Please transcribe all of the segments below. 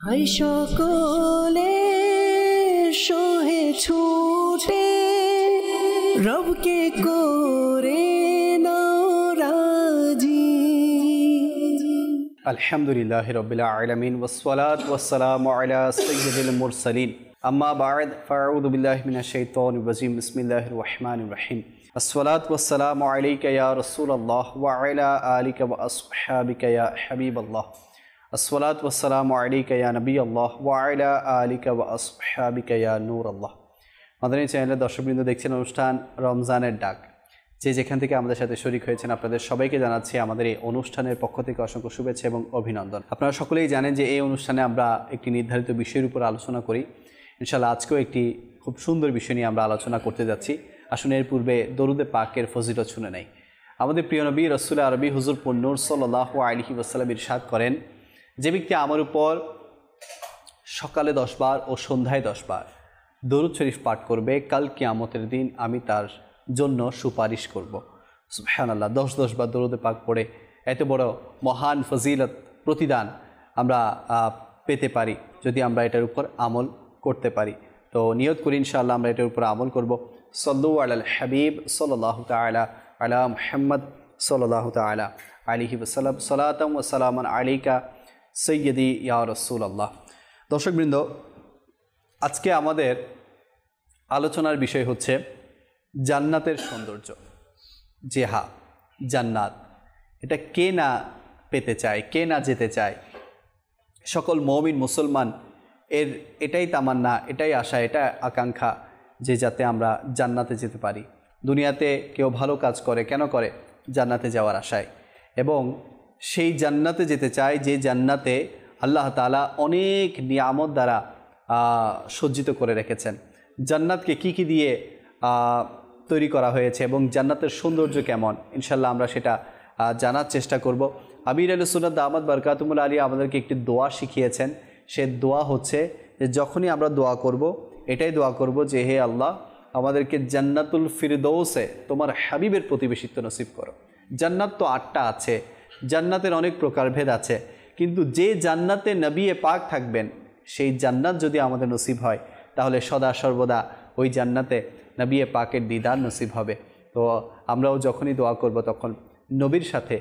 High সকলে সোহে ছুটে রবকে করে নাও রাজি। আলহামদুলিল্লাহি রাব্বিল আলামিন ওয়াসসালাতু ওয়াসসালামু আলা সাইয়্যিদিল মুরসালিন আম্মা বা'দ ফাআউযু বিল্লাহি মিনাশ শাইতানির রাজিম বিসমিল্লাহির রহমানির রহিম। আসসালাতু ওয়াসসালামু আলাইকা ইয়া রাসূলুল্লাহ ওয়া আলা আলিকা ওয়া আসহাবিকা ইয়া হাবিবাল্লাহ। আসসালাতু ওয়াসসালামু আলাইকা ইয়া নবিয়াল্লাহ ওয়া আলা আলিকা ওয়া আসহাবিকা ইয়া নূরাল্লাহ। মাদানী চ্যানেলের দর্শকবৃন্দ, দেখছেন অনুষ্ঠান রমজানের ডাক। যে যেখান থেকে আমাদের সাথে শরীক হয়েছেন আপনাদের সবাইকে জানাচ্ছি আমাদের এই অনুষ্ঠানের পক্ষ থেকে অসংখ্য শুভেচ্ছা এবং অভিনন্দন। আপনারা সকলেই জানেন যে এই অনুষ্ঠানে আমরা একটি নির্ধারিত বিষয়ের উপর আলোচনা করি। ইনশাআল্লাহ আজকেও একটি খুব সুন্দর বিষয় নিয়ে আমরা আলোচনা করতে যাচ্ছি। আসুন এর পূর্বে দরুদে পাকের ফজিলত শুনে নেই। আমাদের প্রিয় নবী রাসূল আরবি হুজুর নূর সাল্লাল্লাহু আলাইহি ওয়াসাল্লাম ইরশাদ করেন, যে ব্যক্তি আমার উপর সকালে 10 বার ও সন্ধ্যায় 10 বার দরুদ শরীফ পাঠ করবে, কাল কিয়ামতের দিন আমি তার জন্য সুপারিশ করব। সুবহানাল্লাহ। 10 বার দরুদে পাক পড়ে এত বড় মহান ফজিলত প্রতিদান আমরা পেতে পারি যদি আমরা এটার উপর আমল করতে পারি। তো নিয়ত করি ইনশাআল্লাহ আমরা এটার উপর আমল করব। সাল্লু আলাল হাবিব সাল্লাল্লাহু তাআলা আলা মুহাম্মদ সাল্লাল্লাহু তাআলা আলাইহি ওয়াসাল্লাম। সালাতাম ওয়া সালামান আলাইকা সাইয়্যিদি ইয়া রাসূলুল্লাহ। দর্শকবৃন্দ, আজকে আমাদের আলোচনার বিষয় হচ্ছে জান্নাতের সৌন্দর্য। যে জান্নাত, এটা কে না পেতে চায়, কে না যেতে চায়? সকল মুমিন মুসলমান এটাই তামান্না, এটাই আশা, এটা আকাঙ্ক্ষা যে যাতে আমরা জান্নাতে যেতে পারি। দুনিয়াতে কেউ ভালো কাজ করে, কেন করে? জান্নাতে যাওয়ার আশায়। এবং সেই জান্নাতে যেতে চায় যে জান্নাতে আল্লাহ তাআলা অনেক নিয়ামত দ্বারা সজ্জিত করে রেখেছেন। জান্নাতকে কি দিয়ে তৈরি করা হয়েছে এবং জান্নাতের সৌন্দর্য কেমন, ইনশাল্লাহ আমরা সেটা জানার চেষ্টা করব। আমির আহলে সুন্নাত দামাত বারকাতুহুল আলিয়া আমাদেরকে একটি দোয়া শিখিয়েছেন। সে দোয়া হচ্ছে যে যখনই আমরা দোয়া করব, এটাই দোয়া করব যে হে আল্লাহ, আমাদেরকে জান্নাতুল ফিরদৌসে তোমার হাবিবের প্রতিবেশিত্ব নসিব করো। জান্নাত তো 8টা আছে, জান্নাতের অনেক প্রকারভেদ আছে, কিন্তু যে জান্নাতে নবী পাক থাকবেন সেই জান্নাত যদি আমাদের নসিব হয় তাহলে সদা সর্বদা ওই জান্নাতে নবী পাকের দিদার নসিব হবে। তো আমরাও যখনই দোয়া করব তখন নবীর সাথে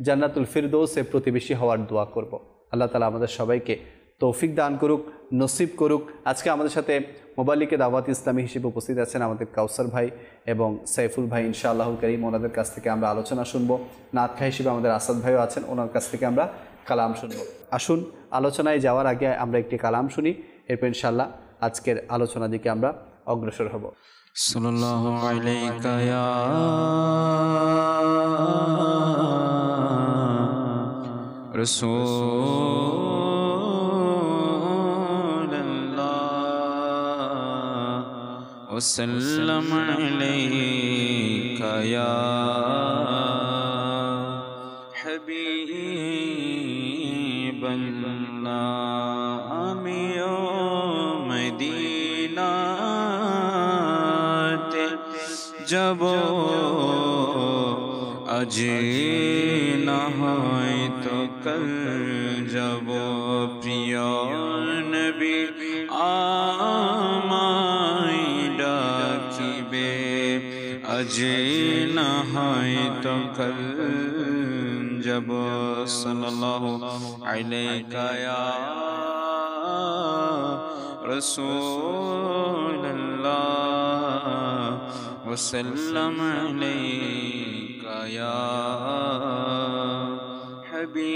জান্নাতুল ফিরদৌসে প্রতিবেশী হওয়ার দোয়া করব। আল্লাহ তাআলা আমাদের সবাইকে তৌফিক দান করুক, নসিব করুক। আজকে আমাদের সাথে মোবালিকে দাওয়াত ইসলামী হিসেবে উপস্থিত আছেন আমাদের কাউসার ভাই এবং সাইফুল ভাই ইনশাআল্লাহুল কারীম। ওনাদের কাছ থেকে আমরা আলোচনা শুনব। নাতখা হিসেবে আমাদের আসাদ ভাইও আছেন, ওনার কাছ থেকে আমরা কালাম শুনব। আসুন আলোচনায় যাওয়ার আগে আমরা একটি কালাম শুনি, এরপর ইনশাআল্লাহ আজকের আলোচনার দিকে আমরা অগ্রসর হব। সাল্লাল্লাহু আলাইকা ইয়া রাসূলুল্লাহ ওয়া সাল্লাম আলাইকা ইয়া হাবিবাল্লাহ। আমিও মদিনাতে যাব, আজ না হয়তো কাল যাব। প্রিয় নবী আমায় ডাকিবে, আজ না হয়তো কাল যাব। সাল্লাল্লাহু আলাইকা ইয়া রাসূলুল্লাহ ওয়া সাল্লাম আলাইকা ইয়া হাবিবাল্লাহ।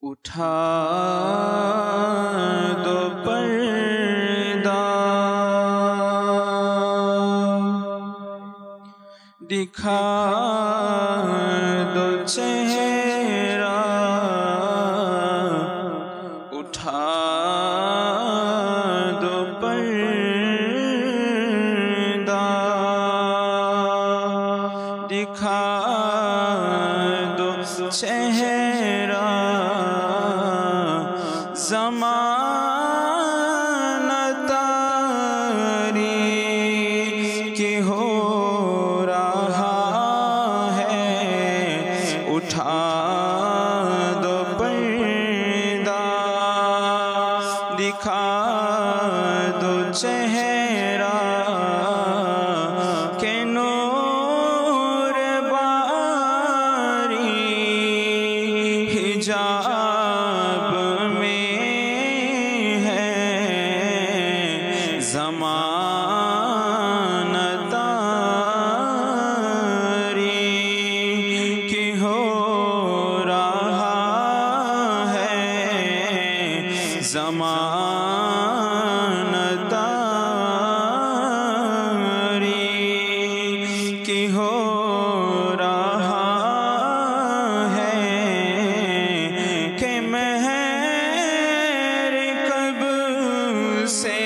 উঠা দো পর্দা, दिखा दो चेहरा, उठा दो पर्दा, दिखा दो चेहरा। ज़माना तारीकी हो रहा है, اٹھا دو پردہ دکھا دو چہرہ کہ نور باری حجاب میں ہے زمانہ تاری کہ ہو رہا ہے زمانہ تاری کہ ہو رہا ہے کہ مہر کب سے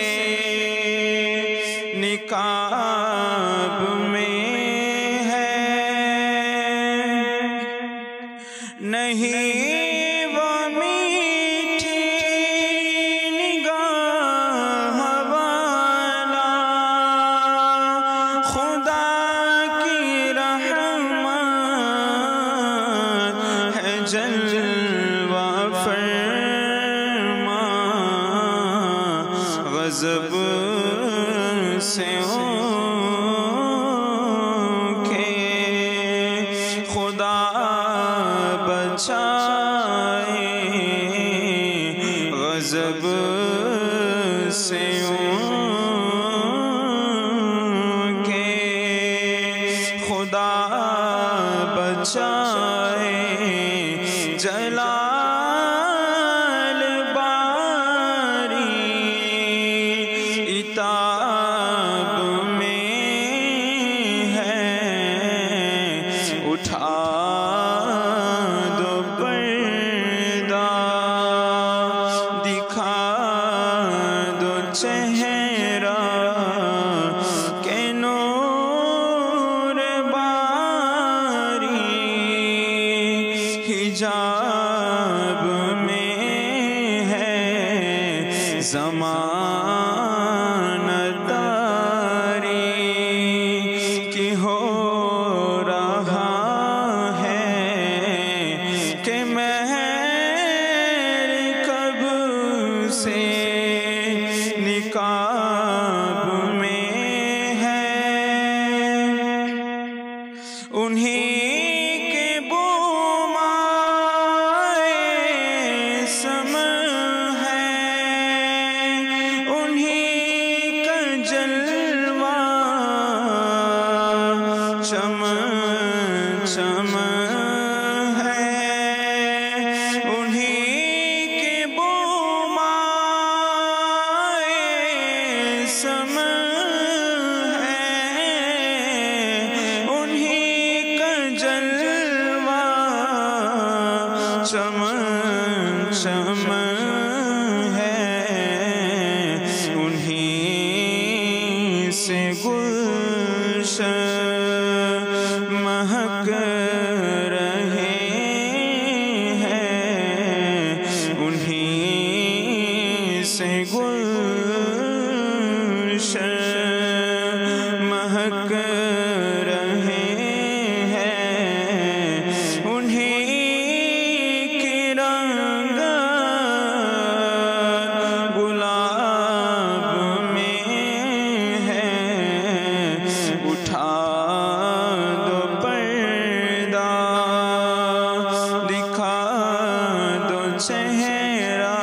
نقاب میں ہے نہیں وہ میٹھی نگاہ والا خدا کی رحمت ہے جلوہ فرما غضب سے ان کے خدا بچائے غضب سے ان کے خدا بچائے جلال باری عتاب میں ہے اٹھا دو پردہ دکھا دو چہرہ کہ نور باری حجاب میں ہے زمانہ تاری کہ ہو رہا ہے کہ مہر کب سے نقاب میں ہے انہیں کے بومائے سمر ہے انہیں کا جلوہ چمن چمن ہے انہیں کے بومائے سمر ہے انہیں کا جلوہ چمن چمن ہے انہیں سے گلشن مہک رہے ہیں انہیں سے گلشن مہک رہے ہیں انہیں کی رنگ گلاب میں ہے اٹھا دو پردہ دکھا دو چہرہ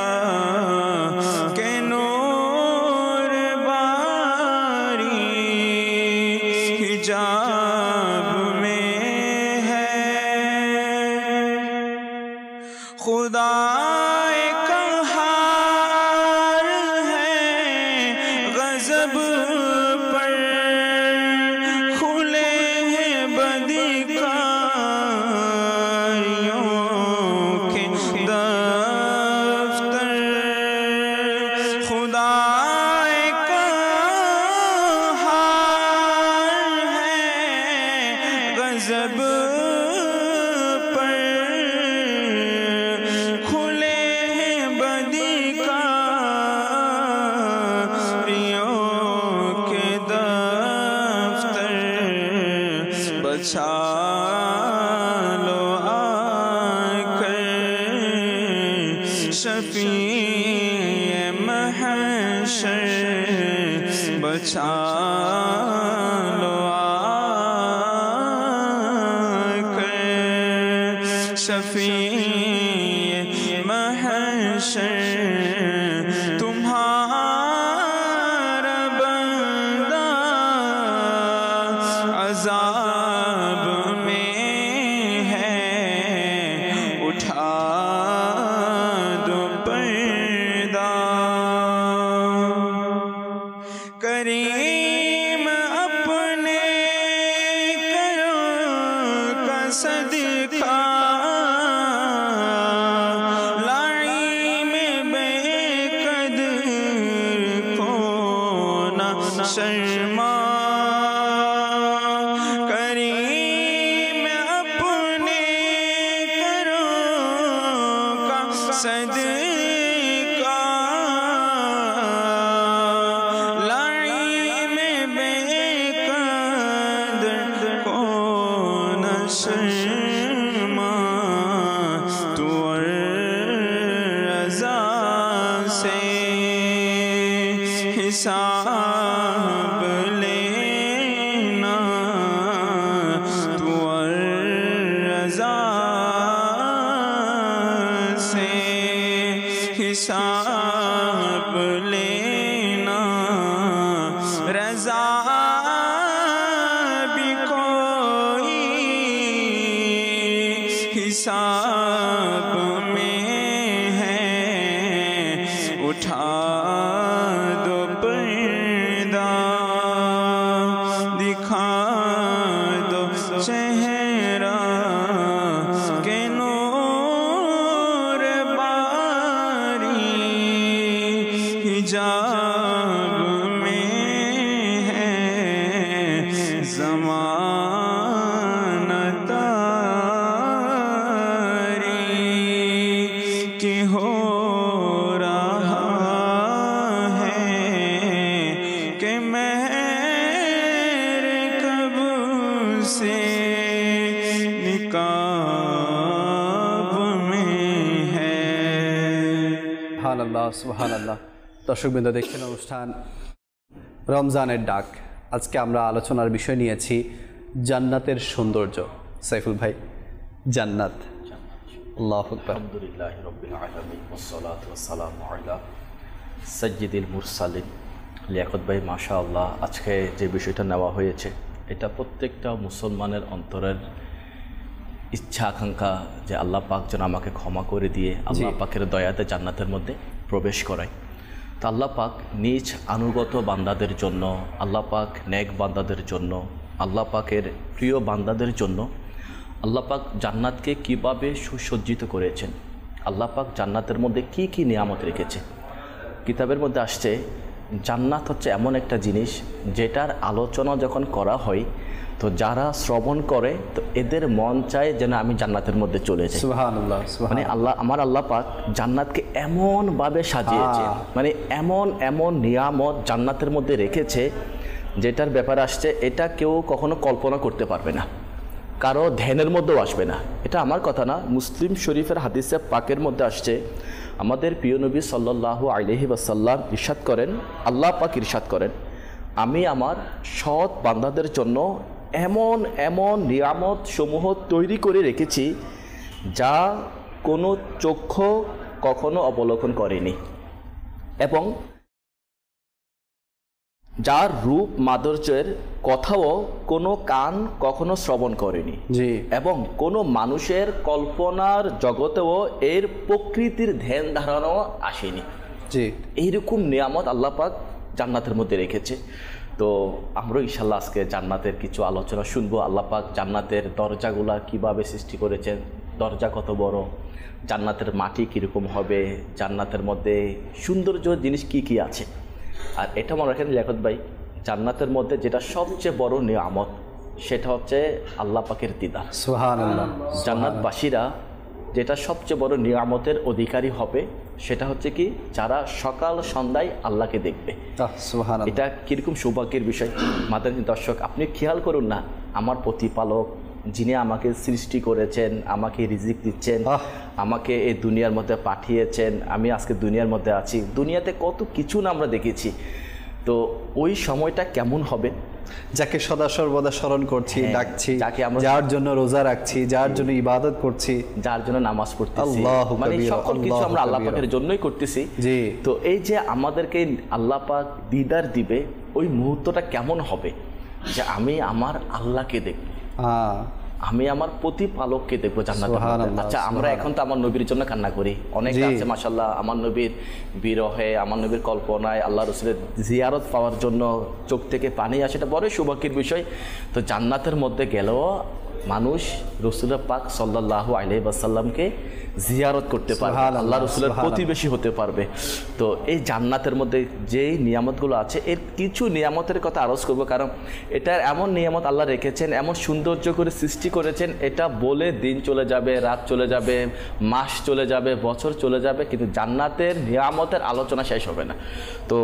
کہ نور باری حجاب میں ہے خدا قہار ہے غضب پر کھلے ہیں بدکاریوں کے دفتر خدا قہار ہے غضب پر کھلے ہیں शफीए महशर बचा लो आकर, शफीए महशर तुम्हारा बंदा अज़ाब में है, उठा दो पर्दा। करीम अपने करों का सदका लाई में बेकदर को न शर्मा। करीम अपने करों का सदका लाई में बेकदर को न शर्मा। तू रज़ा से हिसाब लेना, तू रज़ा से हिसाब लेना। रज़ा भी कोई हिसाब में है, उठा दो पर्दा, दिखा दो चेहरा के नूर बारी। हिजाब में है ज़माना तारी, कि हो रहा है कि मेरे कब से निकाब में है। সুবহানাল্লাহ সুবহানাল্লাহ। দর্শকবৃন্দ, দেখছেন অনুষ্ঠান রমজানের ডাক। আজকে আমরা আলোচনার বিষয় নিয়েছি জান্নাতের সৌন্দর্য। সাইফুল ভাই, জান্নাত। আল্লাহু আকবার। আলহামদুলিল্লাহি রাব্বিল আলামিন ওয়াসসালাতু ওয়াসসালামু আলা সাইয়্যিদিল মুরসালিন। লিয়াকত ভাই, মাশাআল্লাহ, আজকে যে বিষয়টা নেওয়া হয়েছে এটা প্রত্যেকটা মুসলমানের অন্তরের ইচ্ছা আকাঙ্ক্ষা যে আল্লাহ পাক যেন আমাকে ক্ষমা করে দিয়ে আল্লাহ পাকের দয়াতে জান্নাতের মধ্যে প্রবেশ করায়। তো আল্লাহ পাক নিজ আনুগত বান্দাদের জন্য, আল্লাহ পাক নেক বান্দাদের জন্য, আল্লাহ পাকের প্রিয় বান্দাদের জন্য আল্লাহ পাক জান্নাতকে কীভাবে সুসজ্জিত করেছেন, আল্লাহ পাক জান্নাতের মধ্যে কি কি নিয়ামত রেখেছে। কিতাবের মধ্যে আসছে জান্নাত হচ্ছে এমন একটা জিনিস যেটার আলোচনা যখন করা হয় তো যারা শ্রবণ করে তো এদের মন চায় যেন আমি জান্নাতের মধ্যে চলে যাই। সুবহানাল্লাহ। মানে আল্লাহ পাক জান্নাতকে এমনভাবে সাজিয়েছে, মানে এমন নিয়ামত জান্নাতের মধ্যে রেখেছে যেটার ব্যাপারে আসছে এটা কেউ কখনো কল্পনা করতে পারবে না, কারো ধ্যানের মধ্যেও আসবে না। এটা আমার কথা না, মুসলিম শরীফের হাদিসে পাকের মধ্যে আসছে, আমাদের প্রিয় নবী সাল্লাল্লাহু আলাইহি ওয়াসাল্লাম ইরশাদ করেন, আল্লাহ পাক ইরশাদ করেন, আমি আমার সৎ বান্দাদের জন্য এমন নিয়ামত সমূহ তৈরি করে রেখেছি যা কোনো চক্ষু কখনো অবলোকন করেনি এবং যার রূপ মাধুর্যের কথাও কোনো কান কখনো শ্রবণ করেনি, জি, এবং কোনো মানুষের কল্পনার জগতেও এর প্রকৃতির ধ্যান ধারণা আসেনি। জি, এইরকম নিয়ামত আল্লাহ পাক জান্নাতের মধ্যে রেখেছে। তো আমরা ইনশাল্লাহ আজকে জান্নাতের কিছু আলোচনা শুনবো। আল্লাহ পাক জান্নাতের দরজাগুলা কিভাবে সৃষ্টি করেছেন, দরজা কত বড়, জান্নাতের মাটি কীরকম হবে, জান্নাতের মধ্যে সৌন্দর্য জিনিস কি কি আছে। আর এটা মনে রাখেন লিয়াকত ভাই, জান্নাতের মধ্যে যেটা সবচেয়ে বড় নিয়ামত সেটা হচ্ছে আল্লাহ পাকের দিদার। সুবহানাল্লাহ। জান্নাতবাসীরা যেটা সবচেয়ে বড় নিয়ামতের অধিকারী হবে সেটা হচ্ছে কি, যারা সকাল সন্ধ্যায় আল্লাহকে দেখবে। এটা কীরকম সৌভাগ্যের বিষয়। মাদানী দর্শক, আপনি খেয়াল করুন না, আমার প্রতিপালক যিনি আমাকে সৃষ্টি করেছেন, আমাকে রিজিক দিচ্ছেন, আমাকে এই দুনিয়ার মধ্যে পাঠিয়েছেন, আমি আজকে দুনিয়ার মধ্যে আছি। দুনিয়াতে কত কিছু না আমরা দেখেছি, তো ওই সময়টা কেমন হবে? যাকে সদা সর্বদা স্মরণ করছি, ডাকছি, যার জন্য রোজা রাখছি, যার জন্য ইবাদত করছি, যার জন্য নামাজ পড়তেছি, মানে সকল কিছু আমরা আল্লাহ পাকের জন্যই করতেছি। তো এই যে আমাদেরকে আল্লাহ পাক দিদার দিবে, ওই মুহূর্তটা কেমন হবে যে আমি আমার আল্লাহকে দেখব, আমি আমার প্রতিপালককে দেখবো জান্নাতের মধ্যে। আচ্ছা, আমরা এখন তো আমার নবীর জন্য কান্না করি, অনেকে আছে মাশাআল্লাহ আমার নবীর বিরহে, আমার নবীর কল্পনায় আল্লাহ রাসূলের জিয়ারত পাওয়ার জন্য চোখ থেকে পানি আসে, এটা বড় সৌভাগ্যের বিষয়। তো জান্নাতের মধ্যে গেলেও মানুষ রাসূল পাক সাল্লাল্লাহু আলাইহি ওয়াসাল্লামকে জিয়ারত করতে পারবে, আল্লাহ রাসূলের প্রতিবেশী হতে পারবে। তো এই জান্নাতের মধ্যে যেই নিয়ামতগুলো আছে, এর কিছু নিয়ামতের কথা আরজ করব, কারণ এটার এমন নিয়ামত আল্লাহ রেখেছেন, এমন সৌন্দর্য করে সৃষ্টি করেছেন, এটা বলে দিন চলে যাবে, রাত চলে যাবে, মাস চলে যাবে, বছর চলে যাবে, কিন্তু জান্নাতের নিয়ামতের আলোচনা শেষ হবে না। তো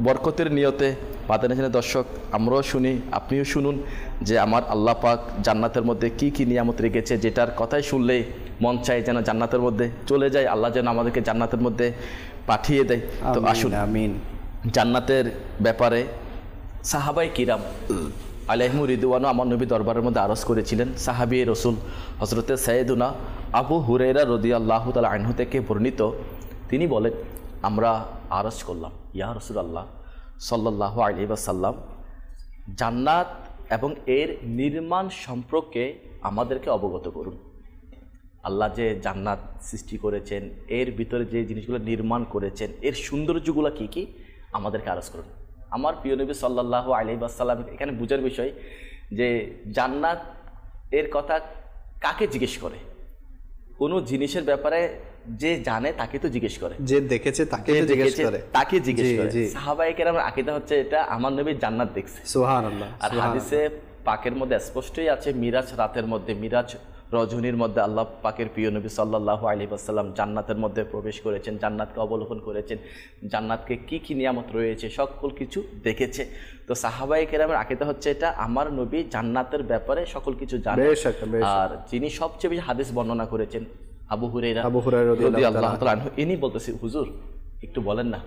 বরকতের নিয়তে বাদানিজনের দর্শক, আমরাও শুনি, আপনিও শুনুন যে আমার আল্লাহ পাক জান্নাতের মধ্যে কি কি নিয়ামত রেখেছে, যেটার কথাই শুনলেই মন চাই যেন জান্নাতের মধ্যে চলে যায়, আল্লাহ যেন আমাদেরকে জান্নাতের মধ্যে পাঠিয়ে দেয়। তো আসুন, আমিন। জান্নাতের ব্যাপারে সাহাবায়ে কিরাম আলাইহিমুর রিদওয়ানু আমার নবী দরবারের মধ্যে আরজ করেছিলেন। সাহাবী রাসূল হযরতে সাইয়েদুনা আবু হুরায়রা রাদিয়াল্লাহু তাআলা আনহু থেকে বর্ণিত, তিনি বলেন, আমরা আরজ করলাম, ইয়া রাসূলুল্লাহ সাল্লাল্লাহু আলাইহি ওয়াসাল্লাম, জান্নাত এবং এর নির্মাণ সম্পর্কে আমাদেরকে অবগত করুন। আল্লাহ যে জান্নাত সৃষ্টি করেছেন, এর ভিতরে যে জিনিসগুলো নির্মাণ করেছেন, এর সৌন্দর্যগুলো কি কি আমাদেরকে আরজ করুন। আমার প্রিয় নবী সাল্লাল্লাহু আলাইহি ওয়াসাল্লাম এখানে বুঝার বিষয় যে জান্নাত এর কথা কাকে জিজ্ঞেস করে? কোনো জিনিসের ব্যাপারে যে জানে তাকে তো জিজ্ঞেস করে, যে দেখেছে তাকে জিজ্ঞেস করে, তাকে জিজ্ঞেস করে। সাহাবায়ে কেরামের আকীদা হচ্ছে এটা, আমার নবী জান্নাত দেখছে। সুবহানাল্লাহ। আর হাদিসে পাকের মধ্যে স্পষ্টই আছে, মিরাজ রাতের মধ্যে, মিরাজ রজনীর মধ্যে আল্লাহ পাকের প্রিয় নবী সাল্লাল্লাহু আলাইহি ওয়াসাল্লাম জান্নাতের মধ্যে প্রবেশ করেছেন, জান্নাতকে অবলোকন করেছেন, জান্নাতকে কি কি নিয়ামত রয়েছে সকল কিছু দেখেছে। তো সাহাবায়ে কেরামের আকীদা হচ্ছে এটা, আমার নবী জান্নাতের ব্যাপারে সকল কিছু জানেন। আর যিনি সবচেয়ে বেশি হাদিস বর্ণনা করেছেন আবু হুরায়রা রাদিয়াল্লাহু তাআলা আনহু, ইনি বলতেছে, হুজুর একটু বলেন না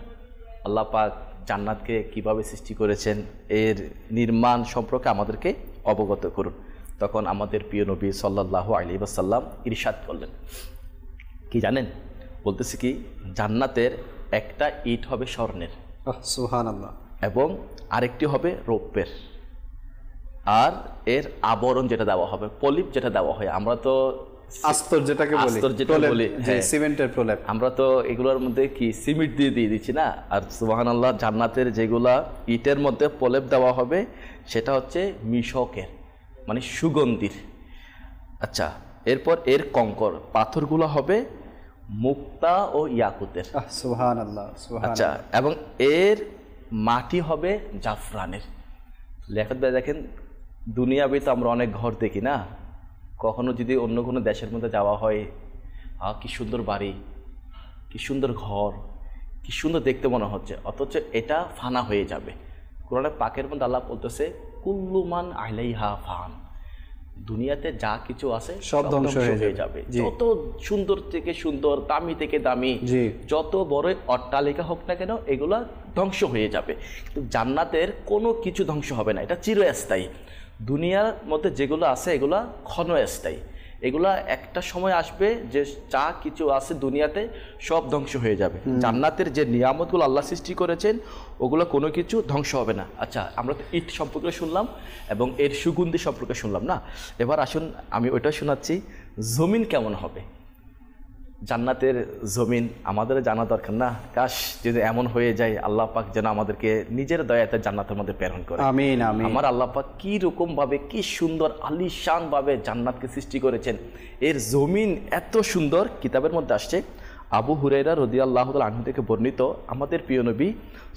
আল্লাহ পাক জান্নাতকে কিভাবে সৃষ্টি করেছেন, এর নির্মাণ সম্পর্কে আমাদেরকে অবগত করুন। তখন আমাদের প্রিয় নবী সাল্লাল্লাহু আলাইহি ওয়াসাল্লাম ইরশাদ করলেন, কি জানেন? বলতেছে কি, জান্নাতের একটা ইট হবে স্বর্ণের, সুবহানাল্লাহ, এবং আরেকটি হবে রৌপ্যের, আর এর আবরণ যেটা দেওয়া হবে, পলিপ যেটা দেওয়া হয়, আমরা তো আস্তর যেটাকে বলি, সিমেন্টের প্রলেপ, আমরা তো এগুলোর মধ্যে কি সিমেন্ট দিয়ে দিচ্ছি না। আর সুবহানাল্লাহ, জান্নাতের যেগুলা ইটের মধ্যে প্রলেপ দেওয়া হবে সেটা হচ্ছে মিশকের, মানে সুগন্ধির। আচ্ছা, এরপর এর কঙ্কর পাথরগুলো হবে মুক্তা ও ইয়াকুতের। সুবহানাল্লাহ, সুবহানাল্লাহ। আচ্ছা, এবং এর মাটি হবে জাফরানের। লেখাত ভাই দেখেন, দুনিয়াবি তো আমরা অনেক ঘর দেখি না, কখনো যদি অন্য কোনো দেশের মধ্যে যাওয়া হয়, কি সুন্দর বাড়ি, কি সুন্দর ঘর, কি সুন্দর দেখতে মনে হচ্ছে, অথচ এটা ফানা হয়ে যাবে। কোরআনে পাকের মধ্যে আল্লাহ বলতেছে, কুল্লু মান আলাইহা ফান, দুনিয়াতে যা কিছু আছে সব ধ্বংস হয়ে যাবে। যত সুন্দর থেকে সুন্দর, দামি থেকে দামি, যত বড় অট্টালিকা হোক না কেন, এগুলা ধ্বংস হয়ে যাবে। কিন্তু জান্নাতের কোনো কিছু ধ্বংস হবে না, এটা চিরস্থায়ী। দুনিয়ার মধ্যে যেগুলো আছে এগুলা ক্ষণস্থায়ী, এগুলা একটা সময় আসবে যে যা কিছু আছে দুনিয়াতে সব ধ্বংস হয়ে যাবে। জান্নাতের যে নিয়ামতগুলো আল্লাহ সৃষ্টি করেছেন ওগুলো কোনো কিছু ধ্বংস হবে না। আচ্ছা, আমরা তো ইট সম্পর্কে শুনলাম এবং এর সুগন্ধি সম্পর্কে শুনলাম না, এবার আসুন আমি ওইটা শোনাচ্ছি, জমিন কেমন হবে। জান্নাতের জমিন আমাদের জানা দরকার না? কাশ যদি এমন হয়ে যায়, আল্লাহ পাক যেন আমাদেরকে নিজের দয়াতে জান্নাতের মধ্যে প্রেরণ করে। আমিন, আমিন। আমার আল্লাহ পাক কি রকম ভাবে, কি সুন্দর আলিশান ভাবে জান্নাতকে সৃষ্টি করেছেন, এর জমিন এত সুন্দর। কিতাবের মধ্যে আসছে, আবু হুরায়রা রাদিয়াল্লাহু তাআলা আনহু থেকে বর্ণিত, আমাদের প্রিয় নবী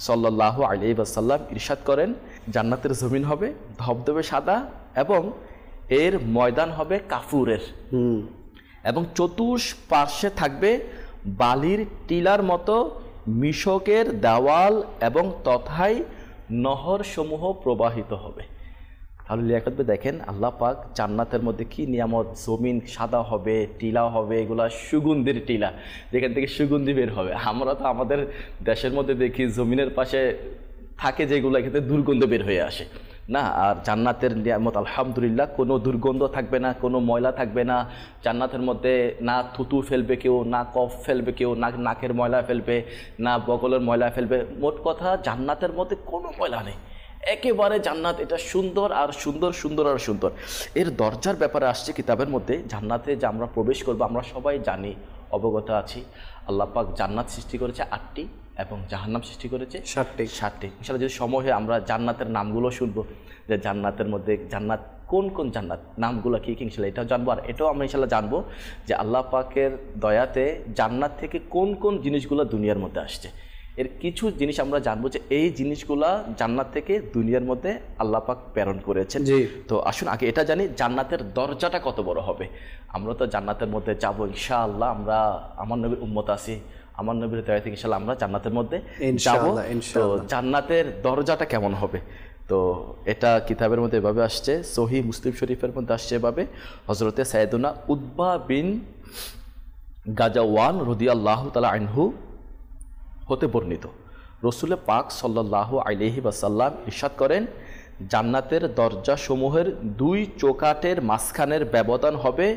সাল্লাল্লাহু আলাইহি ওয়াসাল্লাম ইরশাদ করেন, জান্নাতের জমিন হবে ধবধবে সাদা এবং এর ময়দান হবে কাফুরের, এবং চতুষ্পার্শ্বে থাকবে বালির টিলার মতো মিশকের দেওয়াল এবং তথায় নহর সমূহ প্রবাহিত হবে। তাহলে লিয়াকত ভাই দেখেন আল্লাহ পাক জান্নাতের মধ্যে কি নিয়ামত, জমিন সাদা হবে, টিলা হবে, এগুলা সুগন্ধির টিলা, যেখান থেকে সুগন্ধি বের হবে। আমরা তো আমাদের দেশের মধ্যে দেখি জমিনের পাশে থাকে যেগুলো, এখানে দুর্গন্ধ বের হয়ে আসে না। আর জান্নাতের নিয়ামত আলহামদুলিল্লাহ, কোনো দুর্গন্ধ থাকবে না, কোনো ময়লা থাকবে না। জান্নাতের মধ্যে না থুতু ফেলবে কেউ, না কফ ফেলবে কেউ, না নাকের ময়লা ফেলবে, না বগলের ময়লা ফেলবে। মোট কথা জান্নাতের মধ্যে কোনো ময়লা নেই, একেবারে জান্নাত এটা সুন্দর আর সুন্দর, সুন্দর আর সুন্দর। এর দরজার ব্যাপারে আসছে কিতাবের মধ্যে। জান্নাতে যে আমরা প্রবেশ করবো আমরা সবাই জানি, অবগত আছি। আল্লাহ পাক জান্নাত সৃষ্টি করেছে 8টি এবং জাহান্নাম সৃষ্টি করেছে 7টি। ইনশাআল্লাহ যদি সময় হয় আমরা জান্নাতের নামগুলো শুনবো, যে জান্নাতের মধ্যে জান্নাত কোন কোন জান্নাত, নামগুলো কী কী, ইনশাআল্লাহ এটাও জানবো। আর এটাও আমরা ইনশাআল্লাহ জানবো যে আল্লাহ পাকের দয়াতে জান্নাত থেকে কোন কোন জিনিসগুলো দুনিয়ার মধ্যে আসছে। এর কিছু জিনিস আমরা জানবো যে এই জিনিসগুলা জান্নাত থেকে দুনিয়ার মধ্যে আল্লাহ পাক প্রেরণ করেছেন। তো আসুন আগে এটা জানি, জান্নাতের দরজাটা কত বড় হবে। আমরা তো জান্নাতের মধ্যে যাবো ইনশাআল্লাহ, আমরা আমার নবীর উম্মত আছি, আমার নবীর দয়া থেকে ইনশাআল্লাহ আমরা জান্নাতের মধ্যে যাবো। তো জান্নাতের দরজাটা কেমন হবে, তো এটা কিতাবের মধ্যে এভাবে আসছে, সহিহ মুসলিম শরীফের মধ্যে আসছে এভাবে। হযরতে সাইয়েদুনা উতবা বিন গাজাওয়ান রাদিয়াল্লাহু তাআলা আনহু হতে বর্ণিত, রসুল পাক সাল্লাল্লাহু আলাইহি ওয়াসাল্লাম ইরশাদ করেন, জান্নাতের দরজাসমূহের 2 চৌকাঠের মাঝখানের ব্যবধান হবে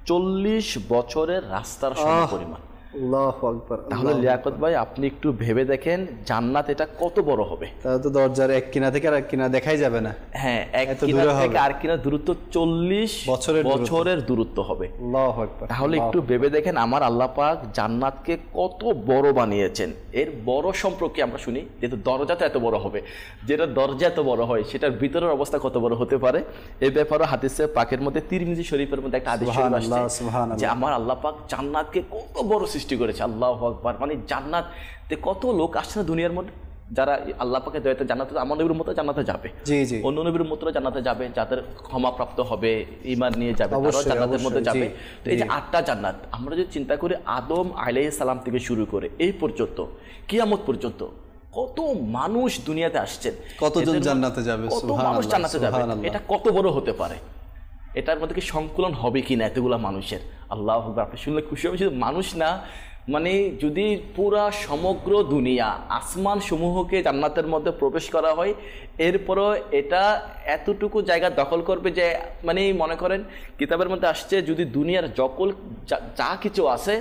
40 বছরের রাস্তার সমপরিমাণ। আল্লাহু আকবার। তাহলে লিয়াকত ভাই আপনি একটু ভেবে দেখেন জান্নাত এটা কত বড় হবে। তাহলে তো দরজার এক কিনা থেকে আরেক কিনা দেখাই যাবে না। হ্যাঁ, এক কিনা থেকে আর কিনা দূরত্ব 40 বছরের দূরত্ব হবে। আল্লাহু আকবার। তাহলে একটু ভেবে দেখেন আমার আল্লাহ পাক জান্নাতকে কত বড় বানিয়েছেন। এর বড় সম্পর্কে আমরা শুনি, যেহেতু দরজা তো এত বড় হবে, যেটা দরজা এত বড় হয় সেটার ভিতরের অবস্থা কত বড় হতে পারে। এই ব্যাপারে হাদিসে পাকের মধ্যে তিরমিজি শরীফের মধ্যে একটা হাদিস শরীফ আসছে যে আমার আল্লাহ পাক জান্নাতকে কত বড় সৃষ্টি করেছে। আল্লাহু আকবার। মানে জান্নাতে কত লোক আসছে না দুনিয়ার মধ্যে, যারা আল্লাহ পাকের দয়াতে জান্নাতে, আমার নবীর উম্মত জান্নাতে যাবে, অন্য নবীর উম্মতরা জান্নাতে যাবে, যাদের ক্ষমাপ্রাপ্ত হবে, ঈমান নিয়ে যাবে, তারাও জান্নাতের মধ্যে যাবে। তো এই যে 8টা জান্নাত, আমরা যদি চিন্তা করি আদম আলাইহিস সালাম থেকে শুরু করে এই পর্যন্ত কিয়ামত পর্যন্ত কত মানুষ দুনিয়াতে আসছেন, কতজন জান্নাতে যাবে, কত মানুষ জান্নাতে যাবে, এটা কত বড় হতে পারে। এটার মধ্যে কি সংকলন হবে কিনা এতগুলা মানুষের? আল্লাহু আকবার। আপনি শুনলে খুশি হবে, শুধু মানুষ না, মানে যদি পুরা সমগ্র দুনিয়া আসমান সমূহকে জান্নাতের মধ্যে প্রবেশ করা হয়, এরপরও এটা এতটুকু জায়গা দখল করবে যে, মানে মনে করেন কিতাবের মধ্যে আসছে যদি দুনিয়ার যা কিছু আছে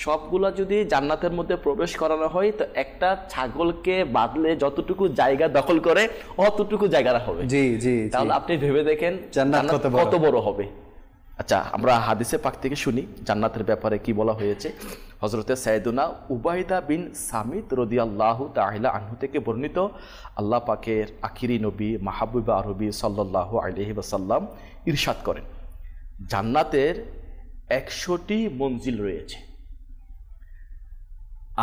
সবগুলা যদি জান্নাতের মধ্যে প্রবেশ করানো হয়, তো একটা ছাগলকে বাঁধলে যতটুকু জায়গা দখল করে অতটুকু জায়গা হবে। তাহলে আপনি ভেবে দেখেন জান্নাত কত বড় হবে। আচ্ছা, আমরা হাদিসে পাক থেকে শুনি জান্নাতের ব্যাপারে কি বলা হয়েছে। হযরতে সাইয়েদুনা উবাইদা বিন সামিত রাদিয়াল্লাহু তাআলা আনহু থেকে বর্ণিত, আল্লাহ পাকের আখিরি নবী মাহবুবে আরবি সাল্লাল্লাহু আলাইহি ওয়াসাল্লাম ইরশাদ করেন, জান্নাতের 100টি মঞ্জিল রয়েছে,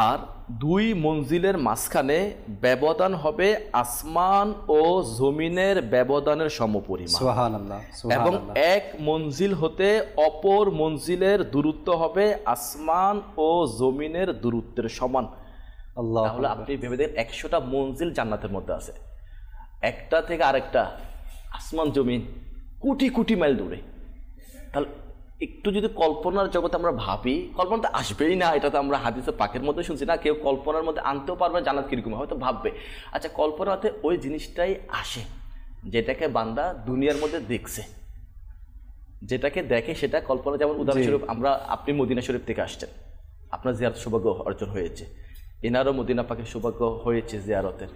আর 2 মঞ্জিলের মাঝখানে ব্যবধান হবে আসমান ও জমিনের ব্যবধানের সমপরিমাণ। সুবহানাল্লাহ। এবং 1 মঞ্জিল হতে অপর মঞ্জিলের দূরত্ব হবে আসমান ও জমিনের দূরত্বের সমান। তাহলে আপনি ভেবে দেখেন 100টা মঞ্জিল জান্নাতের মধ্যে আছে, একটা থেকে আরেকটা আসমান জমিন কোটি কোটি মাইল দূরে। তাহলে একটু যদি কল্পনার জগতে আমরা ভাবি, কল্পনা তো আসবেই না, এটা তো আমরা হাদিসে পাকের মধ্যে শুনছি না, কেউ কল্পনার মধ্যে আনতেও পারবে জান্নাত কিরকম, হয়তো ভাববে। আচ্ছা, কল্পনাতে ওই জিনিসটাই আসে যেটাকে বান্দা দুনিয়ার মধ্যে দেখছে, যেটাকে দেখে সেটা কল্পনা। যেমন উদাহরণস্বরূপ আপনি মদিনা শরীফ থেকে আসছেন, আপনার জিয়ারত সৌভাগ্য অর্জন হয়েছে, এনারও মদিনা পাকের সৌভাগ্য হয়েছে জিয়ারতের।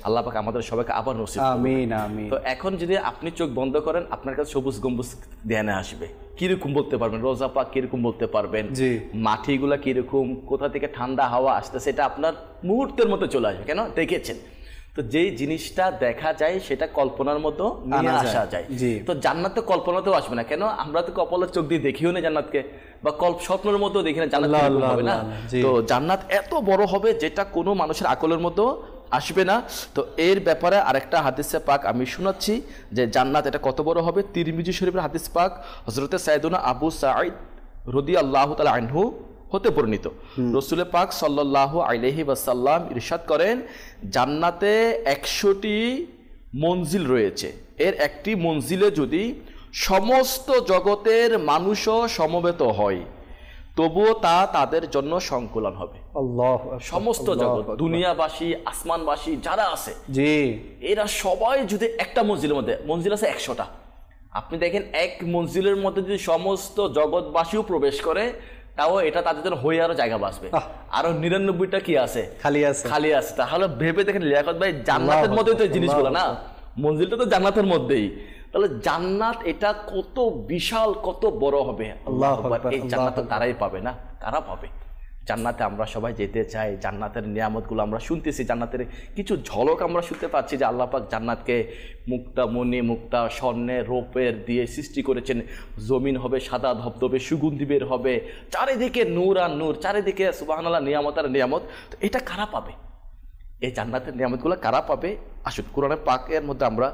আল্লাহ পাক আমাদের সবাইকে আবার নসিব করুন। আমিন আমিন। তো এখন যদি আপনি চোখ বন্ধ করেন, আপনার কাছে সবুজ গম্বুজ ধ্যানে আসবে, কিরকম বলতে পারবেন, রোজা পাক কিরকম বলতে পারবেন, মাটিগুলা কিরকম, কোথা থেকে ঠান্ডা হাওয়া আসতেছে, এটা আপনার মুহূর্তের মধ্যে চলে আসবে। কেন? দেখেছেন। তো যেই জিনিসটা দেখা যায় সেটা কল্পনার মতো নিয়ে আসা যায়। তো জান্নাত তো কল্পনাতেও আসবে না। কেন? আমরা তো কপালের চোখ দিয়ে দেখিও না জান্নাতকে, বা স্বপ্নের মতো দেখি না জান্নাত হবে না। তো জান্নাত এত বড় হবে যেটা কোনো মানুষের আকলের মতো আসবে না। তো এর ব্যাপারে আরেকটা হাদিসে পাক আমি শোনাচ্ছি যে জান্নাত এটা কত বড় হবে। তিরমিজি শরীফের হাদিস পাক, হযরতে সাইয়েদুনা আবু সাঈদ রাদিয়াল্লাহু তাআলা আনহু হতে বর্ণিত, রাসূল পাক সাল্লাল্লাহু আলাইহি ওয়াসাল্লাম ইরশাদ করেন, জান্নাতে 100টি মঞ্জিল রয়েছে। এর একটি মঞ্জিলে যদি সমস্ত জগতের মানুষও সমবেত হয়, তবুও তা তাদের জন্য সংকুলন হবে। আল্লাহু আকবার, সমস্ত আল্লাহু জগৎ, আকবার। দুনিয়াবাসী, আসমানবাসী যারা আছে, জি, এরা সবাই যদি একটা মঞ্জিলের মধ্যে, মঞ্জিল আছে 100টা, আপনি দেখেন এক মঞ্জিলের মধ্যে যদি সমস্ত জগৎবাসীও প্রবেশ করে, তাও এটা তাদের জন্য হয়ে আরো জায়গা বাঁচবে। আরো 99টা কি আছে? খালি আছে। তাহলে ভেবে দেখেন লিয়াকত ভাই, জান্নাতের মধ্যেই তো জিনিসগুলো না, মঞ্জিলটা তো জান্নাতের মধ্যেই, তাহলে জান্নাত এটা কত বিশাল, কত বড় হবে। আল্লাহু আকবার। এই জান্নাত তারাই পাবে না, কারা পাবে? জান্নাতে আমরা সবাই যেতে চাই, জান্নাতের নিয়ামতগুলো আমরা শুনতেছি, জান্নাতের কিছু ঝলক আমরা শুনতে পাচ্ছি যে আল্লাহ পাক জান্নাতকে মুক্তা মণি, মুক্তা স্বর্ণের, রূপের দিয়ে সৃষ্টি করেছেন। জমিন হবে সাদা ধবধবে, সুগন্ধি বের হবে, চারিদিকে নূর আর নূর, চারিদিকে সুবহানাল্লাহ, নিয়ামত আর নিয়ামত। তো এটা কারা পাবে? এই জান্নাতের নিয়ামতগুলো কারা পাবে? আসুন কোরআন পাকের মধ্যে আমরা